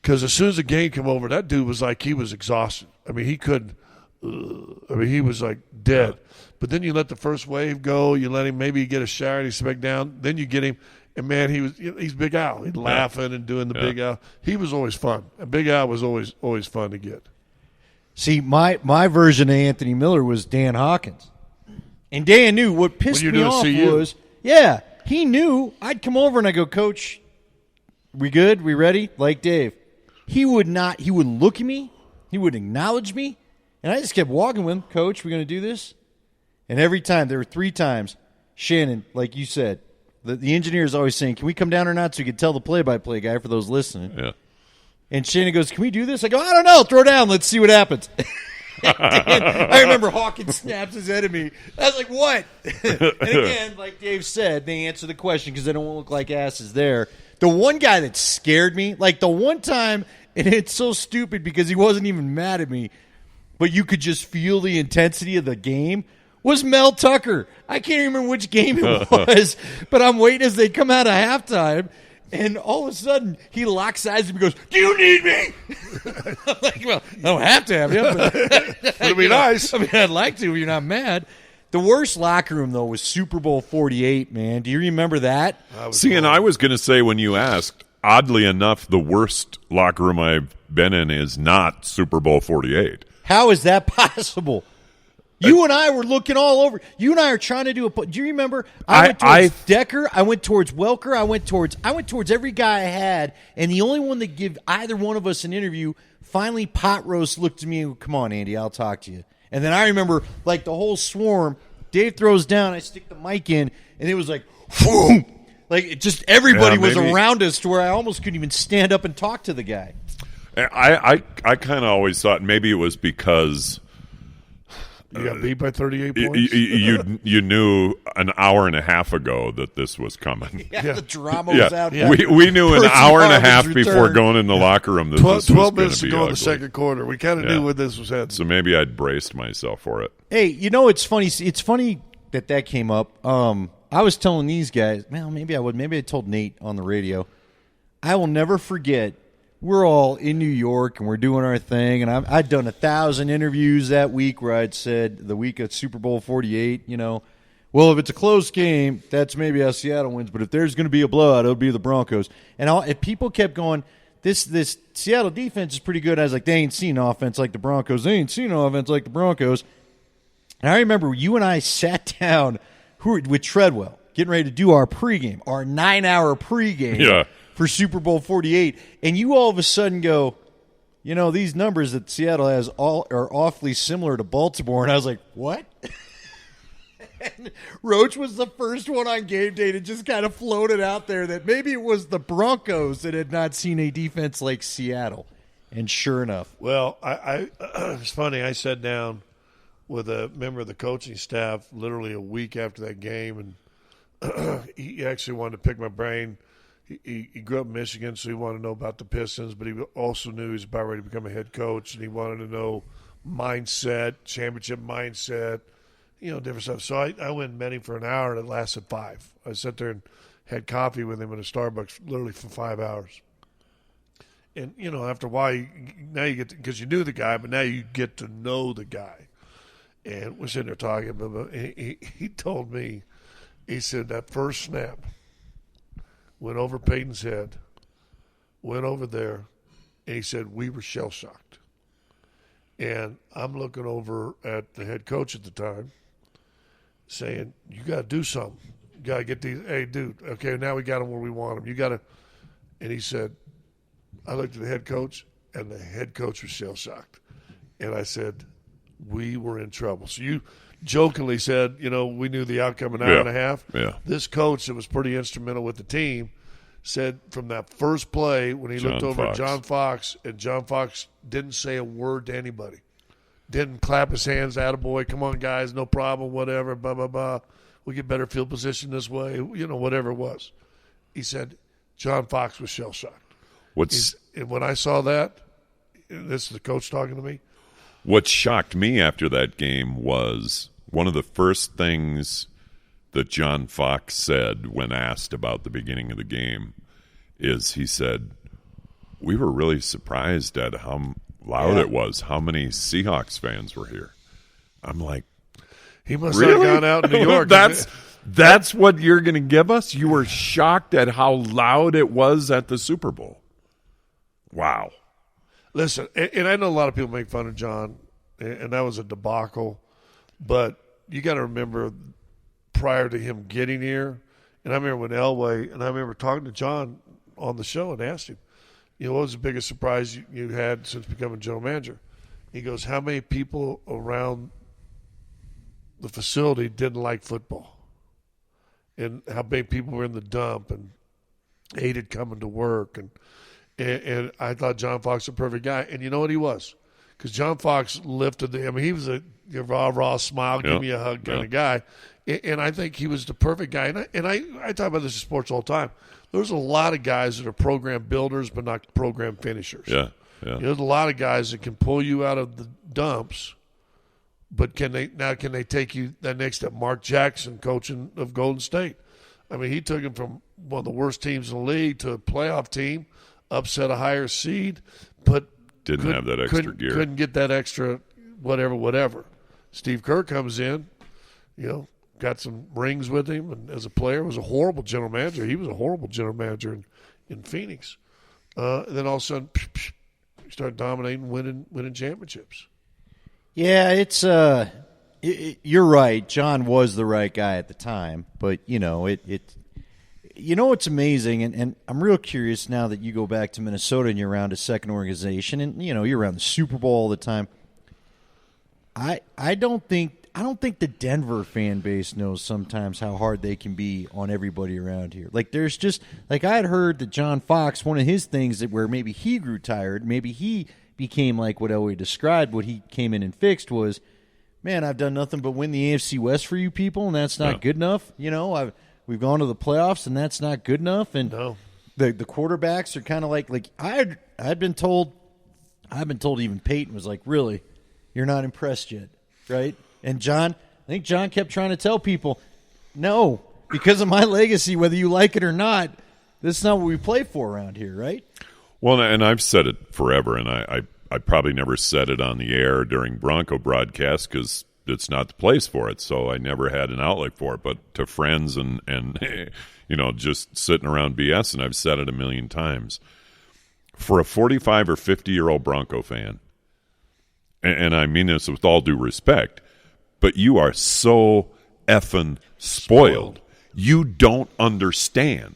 Because as soon as the game came over, that dude was like he was exhausted. I mean, he couldn't. He was like dead. Yeah. But then you let the first wave go. You let him maybe get a shower and he sit back down. Then you get him. And, man, he's Big Al. He's laughing and doing the Big Al. He was always fun. And Big Al was always fun to get. See, my version of Anthony Miller was Dan Hawkins. And Dan knew what pissed me off was, he knew I'd come over and I go, Coach, we good? We ready? Like Dave. He would look at me. He would acknowledge me. And I just kept walking with him. Coach, we going to do this? And every time, there were 3 times, Shannon, like you said, the engineer is always saying, can we come down or not so you can tell the play-by-play guy for those listening? Yeah. And Shannon goes, can we do this? I go, I don't know. Throw down. Let's see what happens. I remember Hawkins snaps his head at me. I was like, what? And again, like Dave said, they answer the question because they don't want to look like asses there. The one guy that scared me, like the one time, and it's so stupid because he wasn't even mad at me, but you could just feel the intensity of the game, was Mel Tucker. I can't remember which game it was, but I'm waiting as they come out of halftime, and all of a sudden he locks eyes and goes, do you need me? I'm like, well, I don't have to have you. But it'd be nice. I mean, I'd like to if you're not mad. The worst locker room, though, was Super Bowl 48, man. Do you remember that? See, and I was going to say when you asked, oddly enough, the worst locker room I've been in is not Super Bowl 48. How is that possible? You and I were looking all over. You and I are trying to do a. Do you remember? I went towards Decker. I went towards Welker. I went towards every guy I had, and the only one that gave either one of us an interview. Finally, Pot Roast looked at me and, come on, Andy, I'll talk to you. And then I remember, like the whole swarm. Dave throws down. I stick the mic in, and it was like, boom! Like it just everybody was around us to where I almost couldn't even stand up and talk to the guy. I kind of always thought maybe it was because. You got beat by 38 points? You knew an hour and a half ago that this was coming. Yeah. The drama was out. Yeah. We knew an hour and a half before going in the locker room that 12 minutes to go in the second quarter. We kind of knew what this was heading. So maybe I'd braced myself for it. Hey, it's funny. It's funny that came up. I was telling these guys, well, maybe I would. Maybe I told Nate on the radio. I will never forget. We're all in New York, and we're doing our thing, and I'd done 1,000 interviews that week where I'd said the week of Super Bowl 48, well, if it's a close game, that's maybe how Seattle wins, but if there's going to be a blowout, it'll be the Broncos. And if people kept going, this Seattle defense is pretty good, I was like, they ain't seen offense like the Broncos. They ain't seen offense like the Broncos. And I remember you and I sat down with Treadwell, getting ready to do our pregame, our 9-hour pregame. Yeah. For Super Bowl 48, and you all of a sudden go, these numbers that Seattle has are awfully similar to Baltimore, and I was like, what? And Roach was the first one on game day to just kind of float it out there that maybe it was the Broncos that had not seen a defense like Seattle, and sure enough. Well, it's funny, I sat down with a member of the coaching staff literally a week after that game, and he actually wanted to pick my brain. He grew up in Michigan, so he wanted to know about the Pistons, but he also knew he was about ready to become a head coach, and he wanted to know mindset, championship mindset, different stuff. So I went and met him for an hour, and it lasted 5. I sat there and had coffee with him at a Starbucks literally for 5 hours. And, after a while, now you get to, because you knew the guy, but now you get to know the guy. And we're sitting there talking, but he told me, he said, that first snap – went over Peyton's head, went over there, and he said, we were shell-shocked. And I'm looking over at the head coach at the time saying, you got to do something. You got to get these, hey, dude, okay, now we got them where we want them. You got to, and he said, I looked at the head coach, and the head coach was shell-shocked. And I said, we were in trouble. So you jokingly said, we knew the outcome an hour and a half. Yeah. This coach that was pretty instrumental with the team said from that first play when he looked over at John Fox, and John Fox didn't say a word to anybody. Didn't clap his hands, attaboy, come on, guys, no problem, whatever, blah, blah, blah. We get better field position this way, whatever it was. He said John Fox was shell-shocked. And when I saw that, this is the coach talking to me, what shocked me after that game was one of the first things that John Fox said when asked about the beginning of the game is he said, we were really surprised at how loud it was, how many Seahawks fans were here. I'm like, he must really? have gone out in New York. That's what you're going to give us? You were shocked at how loud it was at the Super Bowl. Wow. Listen, and I know a lot of people make fun of John, and that was a debacle, but you got to remember prior to him getting here, and I remember when Elway, and I remember talking to John on the show and asked him, what was the biggest surprise you had since becoming general manager? He goes, how many people around the facility didn't like football? And how many people were in the dump and hated coming to work? And I thought John Fox was a perfect guy. And you know what he was? Because John Fox lifted he was a raw smile, give me a hug kind of guy. And I think he was the perfect guy. And I talk about this in sports all the time. There's a lot of guys that are program builders but not program finishers. Yeah. There's a lot of guys that can pull you out of the dumps, but can they take you that next step? Mark Jackson, coaching of Golden State. I mean, he took him from one of the worst teams in the league to a playoff team, upset a higher seed, but didn't have that extra gear. Couldn't get that extra whatever. Steve Kerr comes in, got some rings with him, and as a player was a horrible general manager. He was a horrible general manager in Phoenix. And then all of a sudden, you start dominating, winning championships. Yeah, it's you're right. John was the right guy at the time, but what's amazing, and I'm real curious now that you go back to Minnesota and you're around a second organization, and you're around the Super Bowl all the time. I don't think the Denver fan base knows sometimes how hard they can be on everybody around here. Like there's just like I had heard that John Fox, one of his things that where maybe he grew tired, maybe he became like what Elway described, what he came in and fixed was, man, I've done nothing but win the AFC West for you people, and that's not good enough. We've gone to the playoffs, and that's not good enough. And the quarterbacks are kind of like I'd been told even Peyton was like, really, you're not impressed yet, right? And I think John kept trying to tell people, no, because of my legacy, whether you like it or not, this is not what we play for around here, right? Well, and I've said it forever, and I probably never said it on the air during Bronco broadcasts because it's not the place for it, so I never had an outlet for it. But to friends and just sitting around BS, and I've said it a million times, for a 45 or 50-year-old Bronco fan, and I mean this with all due respect, but you are so effing spoiled. You don't understand.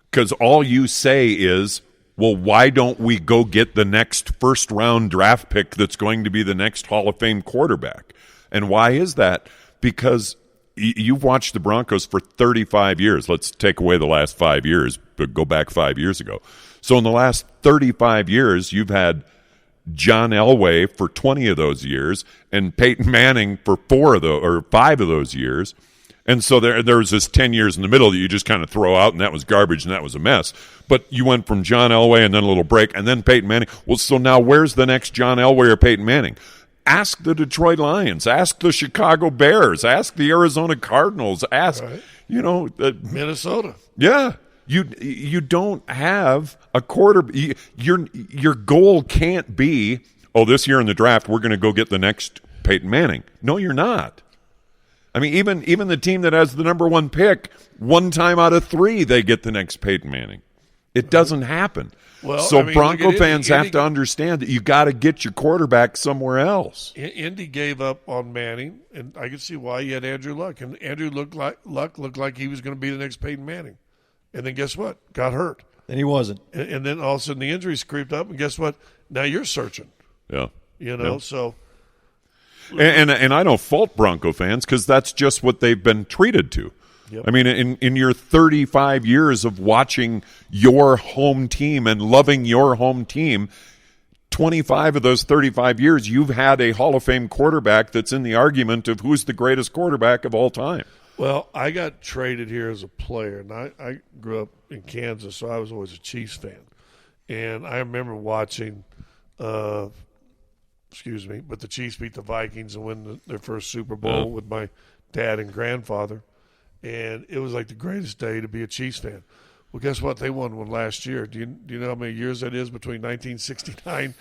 Because all you say is, well, why don't we go get the next first-round draft pick that's going to be the next Hall of Fame quarterback? And why is that? Because you've watched the Broncos for 35 years. Let's take away the last 5 years, but go back 5 years ago. So in the last 35 years, you've had John Elway for 20 of those years and Peyton Manning for 5 of those years. And so there was this 10 years in the middle that you just kind of throw out, and that was garbage, and that was a mess. But you went from John Elway and then a little break, and then Peyton Manning. Well, so now where's the next John Elway or Peyton Manning? Ask the Detroit Lions. Ask the Chicago Bears. Ask the Arizona Cardinals. Ask, Minnesota. Yeah. You don't have a quarter. Your goal can't be, this year in the draft, we're going to go get the next Peyton Manning. No, you're not. I mean, even the team that has the number one pick, 1 time out of 3, they get the next Peyton Manning. It doesn't happen. Well, so Bronco fans have to understand that you got to get your quarterback somewhere else. Indy gave up on Manning, and I can see why. You had Andrew Luck, and Andrew looked like he was going to be the next Peyton Manning. And then guess what? Got hurt. And he wasn't. And then all of a sudden the injuries creeped up, and guess what? Now you're searching. Yeah. So. And I don't fault Bronco fans because that's just what they've been treated to. Yep. I mean, in your 35 years of watching your home team and loving your home team, 25 of those 35 years, you've had a Hall of Fame quarterback that's in the argument of who's the greatest quarterback of all time. Well, I got traded here as a player, and I grew up in Kansas, so I was always a Chiefs fan. And I remember watching, but the Chiefs beat the Vikings and win their first Super Bowl with my dad and grandfather. And it was like the greatest day to be a Chiefs fan. Well, guess what? They won one last year. Do you know how many years that is between 1969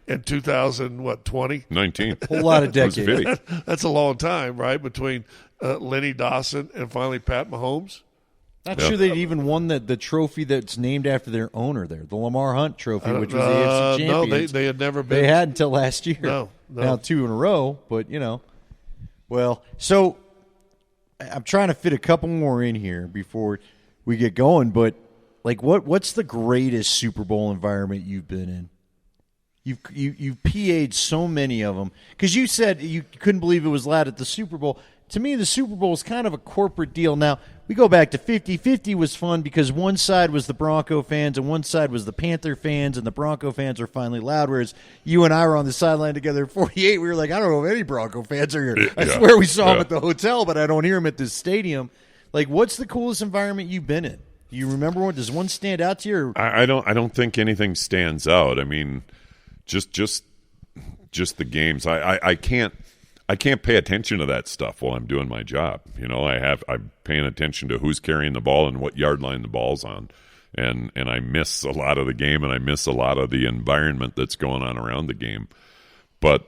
and 2020? 19. A whole lot of decades. That's a long time, right? Between Lenny Dawson and finally Pat Mahomes. Not sure they'd even won the trophy that's named after their owner there, the Lamar Hunt Trophy, which was the AFC champions. No, they had never been. They had until last year. No. Now 2 in a row, but Well, so I'm trying to fit a couple more in here before we get going, but like what's the greatest Super Bowl environment you've been in? You've PA'd so many of them because you said you couldn't believe it was loud at the Super Bowl. To me, the Super Bowl is kind of a corporate deal. Now, we go back to 50-50 was fun because one side was the Bronco fans and one side was the Panther fans, and the Bronco fans were finally loud, whereas you and I were on the sideline together at 48. We were like, I don't know if any Bronco fans are here. I swear we saw them at the hotel, but I don't hear them at this stadium. Like, what's the coolest environment you've been in? Do you remember one? Does one stand out to you? Or? I don't think anything stands out. I mean, just the games. I can't pay attention to that stuff while I'm doing my job. I'm paying attention to who's carrying the ball and what yard line the ball's on, and I miss a lot of the game, and I miss a lot of the environment that's going on around the game. But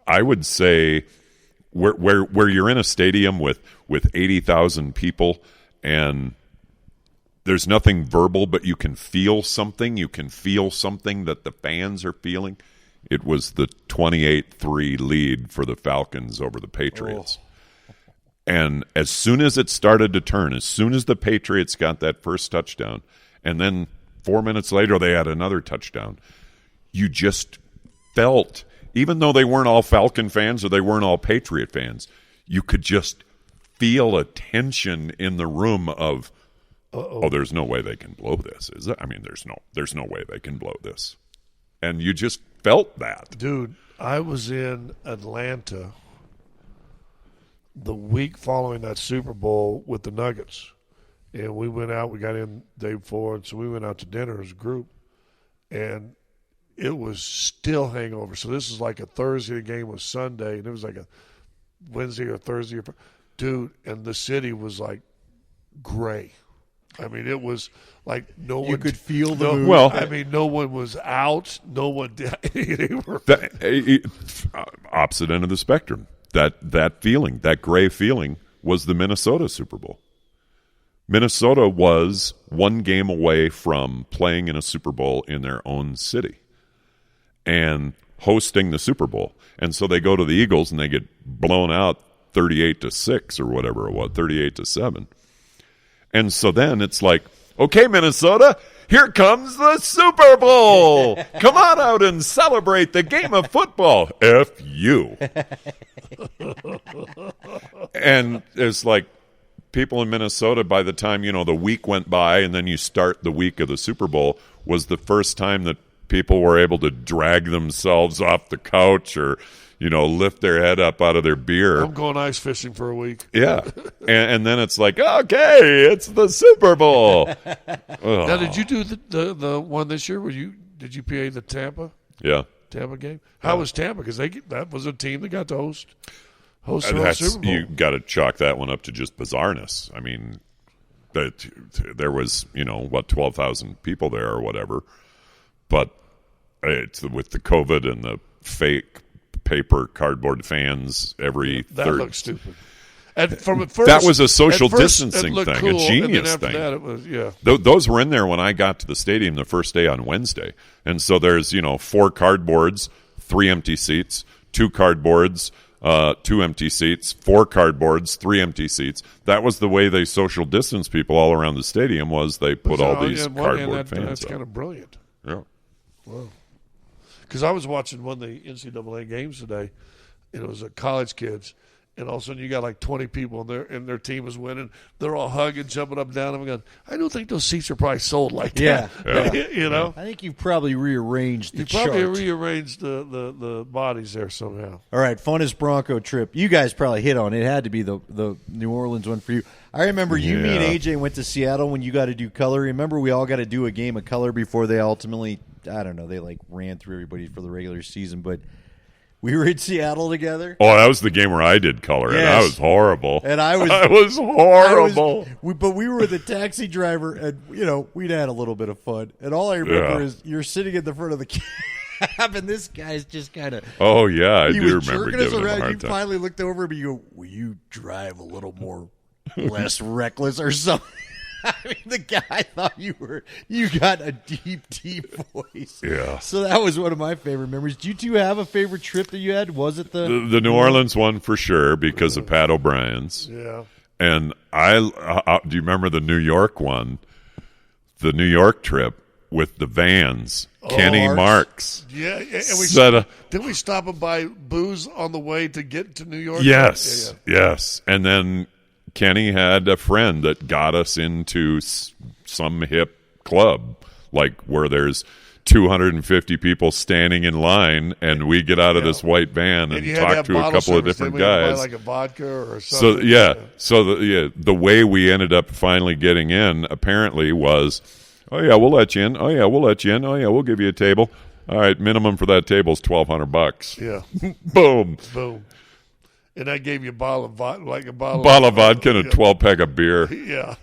I would say where you're in a stadium with 80,000 people and there's nothing verbal, but you can feel something. You can feel something that the fans are feeling. It was the 28-3 lead for the Falcons over the Patriots. Oh. And as soon as it started to turn, as soon as the Patriots got that first touchdown, and then 4 minutes later they had another touchdown, you just felt, even though they weren't all Falcon fans or they weren't all Patriot fans, you could just feel a tension in the room of, oh, there's no way they can blow this, is there? I mean, there's no way they can blow this. And you just felt that. Dude, I was in Atlanta the week following that Super Bowl with the Nuggets. And we went out, we got in the day before, and so we went out to dinner as a group. And it was still hangover. So this is like a Thursday, the game was Sunday, and it was like a Wednesday or Thursday. Dude, and the city was like gray. I mean, it was like no one. You could feel the mood. Well, I mean, no one was out. No one did. Opposite end of the spectrum. That feeling, that gray feeling, was the Minnesota Super Bowl. Minnesota was one game away from playing in a Super Bowl in their own city and hosting the Super Bowl. And so they go to the Eagles and they get blown out 38-6 or whatever it was, 38-7. And so then it's like, okay, Minnesota, here comes the Super Bowl. Come on out and celebrate the game of football. F you. And it's like people in Minnesota, by the time, the week went by and then you start the week of the Super Bowl, was the first time that people were able to drag themselves off the couch or lift their head up out of their beer. I'm going ice fishing for a week. Yeah. And then it's like, okay, it's the Super Bowl. Now, did you do the one this year? Did you PA the Tampa game? How was Tampa? Because that was a team that got to host the Super Bowl. You got to chalk that one up to just bizarreness. I mean, there was, 12,000 people there or whatever. But it's with the COVID and the fake paper cardboard fans every that third. Looked stupid. And from at first, that was a social distancing thing, cool, a genius and then after thing. That, it was, yeah. Those were in there when I got to the stadium the first day on Wednesday, and so there's 4 cardboards, 3 empty seats, 2 cardboards, 2 empty seats, 4 cardboards, 3 empty seats. That was the way they social distance people all around the stadium. Was they put all these cardboard fans? That's up. kind of brilliant. Yeah. Wow. Because I was watching one of the NCAA games today, and it was college kids, and all of a sudden you got like 20 people, and their team was winning. They're all hugging, jumping up and down. I'm going, I don't think those seats are probably sold like that. Yeah. I think you've probably rearranged the chart. You probably rearranged the bodies there somehow. All right, funnest Bronco trip. You guys probably hit on it. It had to be the New Orleans one for you. I remember you, me, and AJ went to Seattle when you got to do color. Remember we all got to do a game of color before they ultimately, I don't know, they ran through everybody for the regular season. But We were in Seattle together. Oh, that was the game where I did color, and I was horrible. And I was horrible. But we were the taxi driver, and we'd had a little bit of fun. And all I remember is you're sitting in the front of the cab, and this guy's just kind of. Oh yeah, I do remember jerking giving us him a around. hard You time. finally looked over at me. You go, "Will you drive a little more, less reckless or something?" I mean, the guy thought you got a deep voice. Yeah. So that was one of my favorite memories. Do you two have a favorite trip that you had? Was it the New Orleans one for sure because of Pat O'Brien's? Yeah. And do you remember the New York one? The New York trip with the vans. Kenny Marks. Yeah. And didn't we stop and buy booze on the way to get to New York? Yes. Yeah. Yes. And then Kenny had a friend that got us into some hip club, like where there's 250 people standing in line, and we get out of this white van and talk to a couple of different guys. Buy like a vodka or something. The way we ended up finally getting in apparently was, oh yeah, we'll let you in. Oh yeah, we'll let you in. Oh yeah, we'll give you a table. All right, minimum for that table is $1,200. Yeah. Boom. And I gave you a bottle of vodka, like a bottle of vodka and a 12-pack of beer. Yeah.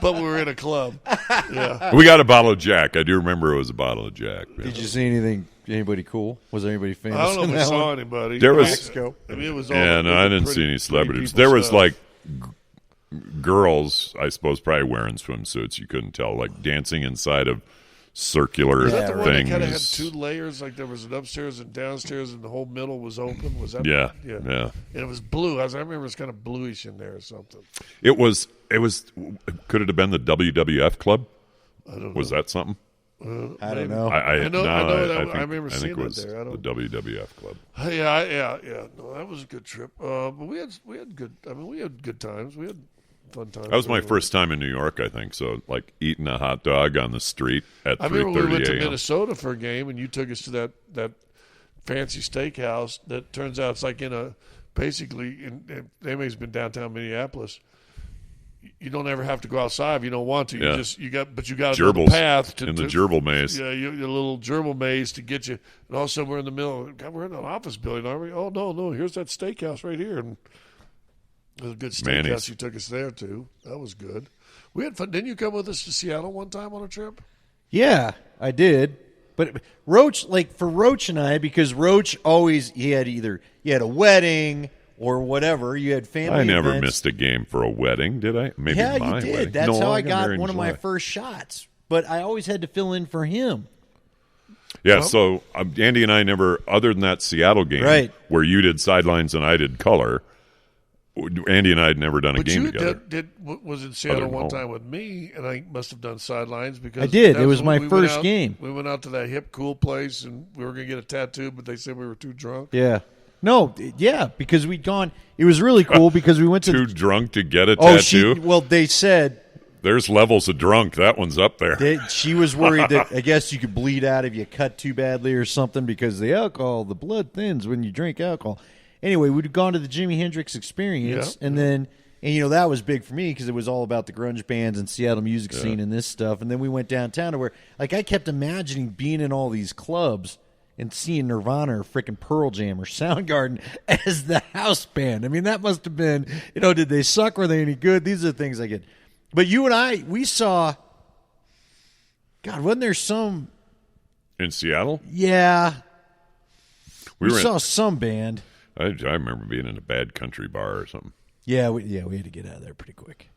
But we were in a club. Yeah. We got a bottle of Jack. I do remember it was a bottle of Jack. Did you see anybody cool? Was there anybody famous? I don't know if I saw one? anybody. There was. Mexico. I mean, it was all. Yeah, no, I didn't see any celebrities. There was like girls, I suppose, probably wearing swimsuits. You couldn't tell, like dancing inside of circular Was that the things. one that kind of had two layers? Like there was an upstairs and downstairs, and the whole middle was open. Was that? Yeah. And it was blue. I remember it was kind of bluish in there or something. It was. Could it have been the WWF club? I don't know. Was that something? I don't know. I remember I seeing think it was that there. the WWF club. Yeah. No, that was a good trip. But we had good. I mean, we had good times. We had fun times. That was my first time in New York, I think. So, like eating a hot dog on the street at 3:30 a.m. I remember we went to Minnesota for a game, and you took us to that fancy steakhouse that turns out it's like Amy's been downtown Minneapolis. You don't ever have to go outside if you don't want to. You got a little path to the gerbil maze. Yeah, your little gerbil maze to get you. And all of a sudden we're in the middle. God, we're in an office building, aren't we? Oh no, here's that steakhouse right here. And it was a good steakhouse. Manny's. You took us there too. That was good. We had fun. Didn't you come with us to Seattle one time on a trip? Yeah, I did. But Roach, like for Roach and I, because Roach always he had a wedding or whatever. You had family. I never events. missed a game for a wedding, did I? Maybe Yeah, my you did. wedding. That's No, how I got married in one of my July. first shots. But I always had to fill in for him. Yeah, so Andy and I never, other than that Seattle game, Right. where you did sidelines and I did color. Andy and I had never done a But game you together. was in Seattle Other than one home. time with me, and I must have done sidelines because I did. It that's was when my we first went out- game. We went out to that hip, cool place, and we were going to get a tattoo, but they said we were too drunk. Yeah. No, yeah, because we'd gone. It was really cool because we went to. Too drunk to get a Oh, tattoo? they said There's levels of drunk. That one's up there. she was worried that I guess you could bleed out if you cut too badly or something because the blood thins when you drink alcohol. Anyway, we'd gone to the Jimi Hendrix Experience, and that was big for me because it was all about the grunge bands and Seattle music scene and this stuff. And then we went downtown to where, like, I kept imagining being in all these clubs and seeing Nirvana or frickin' Pearl Jam or Soundgarden as the house band. I mean, that must have been, did they suck? Were they any good? These are the things I get. But you and I, we saw, God, wasn't there some? In Seattle? Yeah. We were saw some band. I remember being in a bad country bar or something. Yeah, we had to get out of there pretty quick.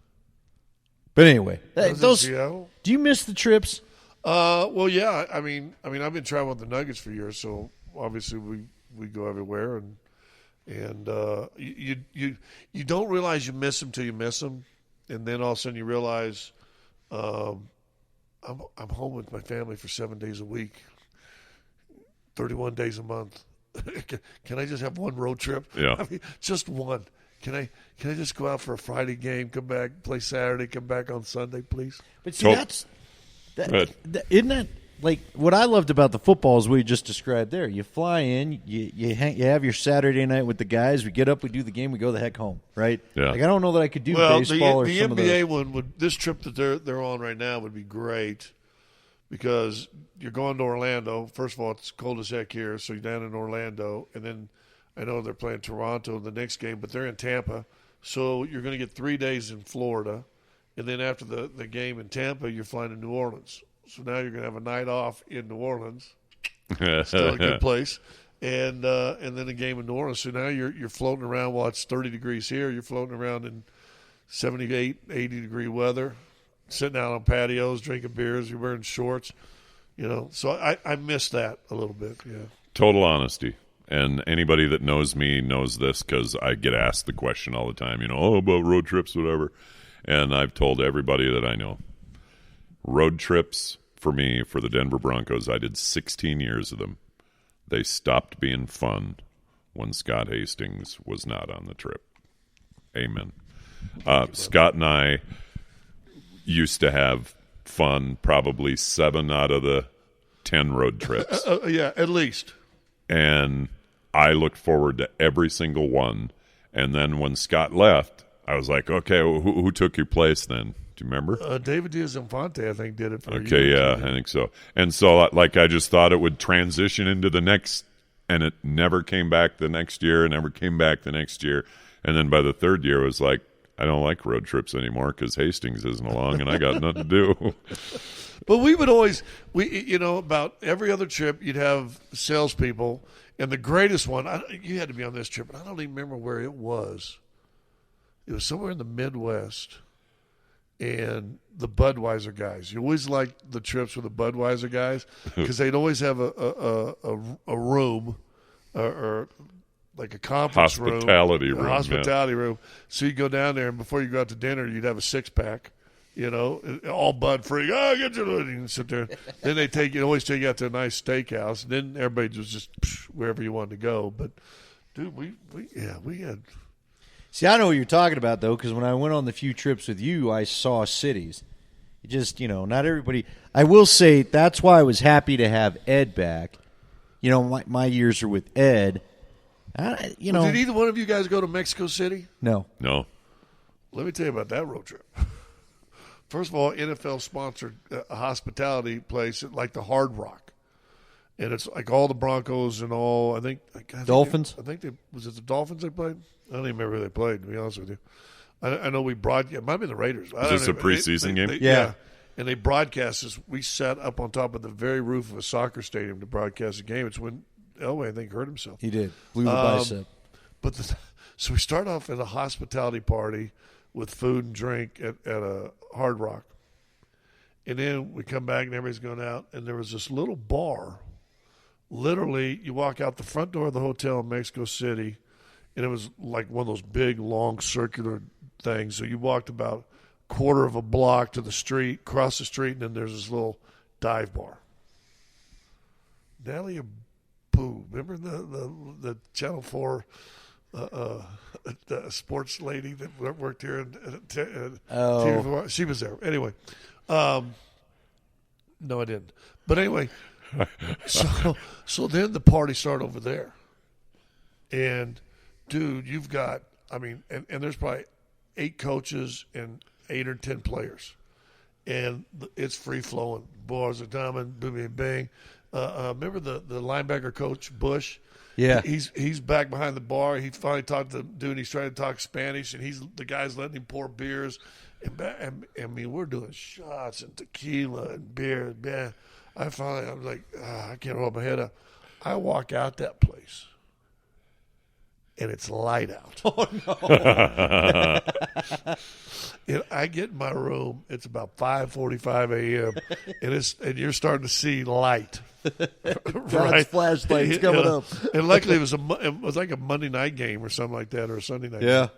But anyway, Was it Seattle? Do you miss the trips? Well, yeah. I mean, I've been traveling with the Nuggets for years, so obviously we go everywhere, and you don't realize you miss them till you miss them, and then all of a sudden you realize I'm home with my family for 7 days a week, 31 days a month. Can I just have one road trip? Yeah. I mean, just one. Can I just go out for a Friday game, come back, play Saturday, come back on Sunday, please? But see, isn't that like what I loved about the football is what you just described there. You fly in, you have your Saturday night with the guys. We get up, we do the game, we go the heck home, right? Yeah. Like I don't know that I could do baseball or the some NBA of one would. This trip that they're on right now would be great because you're going to Orlando. First of all, it's cold as heck here, so you're down in Orlando. And then I know they're playing Toronto in the next game, but they're in Tampa. So you're going to get 3 days in Florida. And then after the game in Tampa, you're flying to New Orleans. So now you're going to have a night off in New Orleans. Still a good place. And then a game in New Orleans. So now you're floating around while it's 30 degrees here. You're floating around in 78, 80-degree weather, sitting out on patios, drinking beers. You're wearing shorts. So I miss that a little bit, yeah. Total honesty. And anybody that knows me knows this because I get asked the question all the time, about road trips, whatever. And I've told everybody that I know, road trips for me, for the Denver Broncos, I did 16 years of them. They stopped being fun when Scott Hastings was not on the trip. Amen. Scott and I used to have fun probably 7 out of the 10 road trips. Yeah, at least. And I looked forward to every single one. And then when Scott left, I was like, okay, who took your place then? Do you remember? David Diaz-Infante, I think, did it for you. Okay, yeah, I think so. And so, I just thought it would transition into the next, and it never came back the next year, never came back the next year. And then by the third year, it was like, I don't like road trips anymore because Hastings isn't along and I got nothing to do. But we would always, about every other trip, you'd have salespeople. And the greatest one, you had to be on this trip, but I don't even remember where it was. It was somewhere in the Midwest. And the Budweiser guys. You always liked the trips with the Budweiser guys because they'd always have a room or like a conference hospitality room. A hospitality room. So you go down there, and before you go out to dinner, you'd have a 6-pack, all Bud free. Oh, get your and sit there. Then they always take you out to a nice steakhouse. And then everybody was just wherever you wanted to go. But, dude, we had – See, I know what you're talking about, though, because when I went on the few trips with you, I saw cities. Just, not everybody. I will say that's why I was happy to have Ed back. My years are with Ed. Did either one of you guys go to Mexico City? No. Let me tell you about that road trip. First of all, NFL sponsored a hospitality place like the Hard Rock. And it's like all the Broncos and all, I think Dolphins? Was it the Dolphins they played? I don't even remember who they played, to be honest with you. I know we broadcast. It might have been the Raiders. Is this a preseason game? Yeah. And they broadcast this. We sat up on top of the very roof of a soccer stadium to broadcast the game. It's when Elway, I think, hurt himself. He did. Blew the bicep. So we start off at a hospitality party with food and drink at a Hard Rock. And then we come back and everybody's going out. And there was this little bar. Literally, you walk out the front door of the hotel in Mexico City, and it was like one of those big, long, circular things. So you walked about a quarter of a block to the street, cross the street, and then there's this little dive bar. Natalie Boo, remember the Channel 4 the sports lady that worked here? She was there. Anyway, no, I didn't. But anyway, so then the party started over there. And dude, you've got, and there's probably 8 coaches and 8 or 10 players. And it's free flowing. Bars are diamond, boom, bang. Remember the linebacker coach, Bush? Yeah. He's back behind the bar. He finally talked to the dude. He's trying to talk Spanish, and the guy's letting him pour beers. And we're doing shots and tequila and beer. Man, I'm like, I can't hold my head up. I walk out that place. And it's light out. Oh, no. And I get in my room. It's about 5:45 a.m. and you're starting to see light. God's flashlight's coming up. And luckily, it was like a Monday night game or something like that, or a Sunday night. Yeah.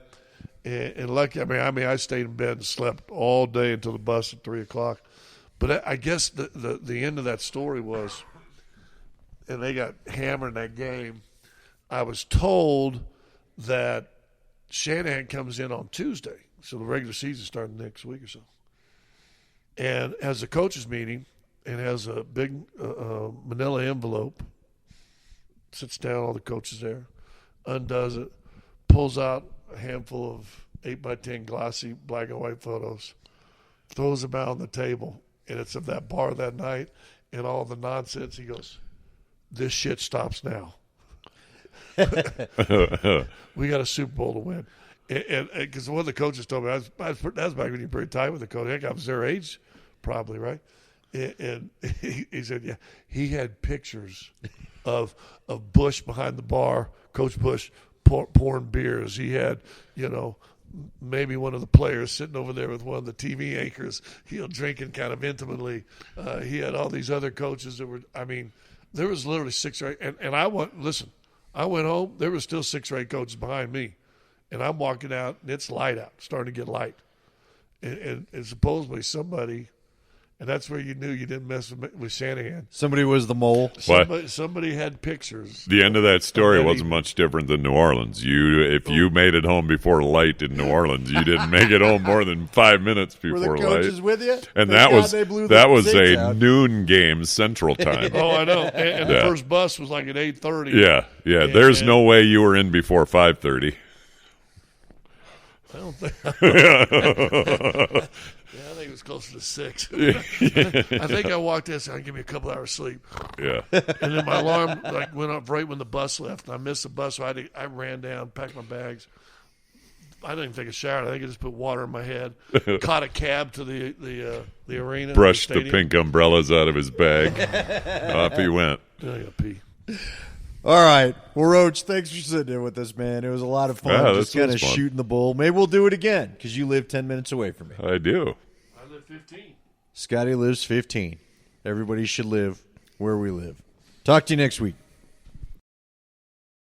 Game. And luckily, I stayed in bed and slept all day until the bus at 3:00. But I guess the end of that story was, and they got hammered in that game. I was told that Shanahan comes in on Tuesday, so the regular season starting next week or so, and has a coaches meeting and has a big manila envelope, sits down, all the coaches there, undoes it, pulls out a handful of 8x10 glossy black and white photos, throws them out on the table, and it's of that bar that night and all the nonsense. He goes, "This shit stops now. We got a Super Bowl to win." And because one of the coaches told me, that was back when you were pretty tight with the coach. Heck, I was their age, probably, right? And he said, yeah, he had pictures of Bush behind the bar, Coach Bush pouring beers. He had, maybe one of the players sitting over there with one of the TV anchors, drinking kind of intimately. He had all these other coaches that were, there was literally 6 or 8. And I went home, there were still 6 or 8 coaches behind me. And I'm walking out, and it's light out, starting to get light. And supposedly somebody, and that's where you knew you didn't mess with Shanahan. Somebody was the mole. Somebody had pictures. The end of that story wasn't much different than New Orleans. If you made it home before light in New Orleans, you didn't make it home more than 5 minutes before light. Were the coaches with you? And that was a out. noon game Central Time. Oh, I know. And the first bus was like at 8:30. Yeah. There's no way you were in before 5:30. I don't think. I think it was closer to 6. I think I walked in and said, "Give me a couple hours sleep." Yeah. And then my alarm went off right when the bus left, and I missed the bus, so I ran down, packed my bags. I didn't even take a shower. I think I just put water in my head. Caught a cab to the arena. Brushed the pink umbrellas out of his bag. Off he went. I got to pee. All right. Well, Roach, thanks for sitting in with us, man. It was a lot of fun. Yeah, just kind of shooting the bull. Maybe we'll do it again because you live 10 minutes away from me. I do. I live 15. Scotty lives 15. Everybody should live where we live. Talk to you next week.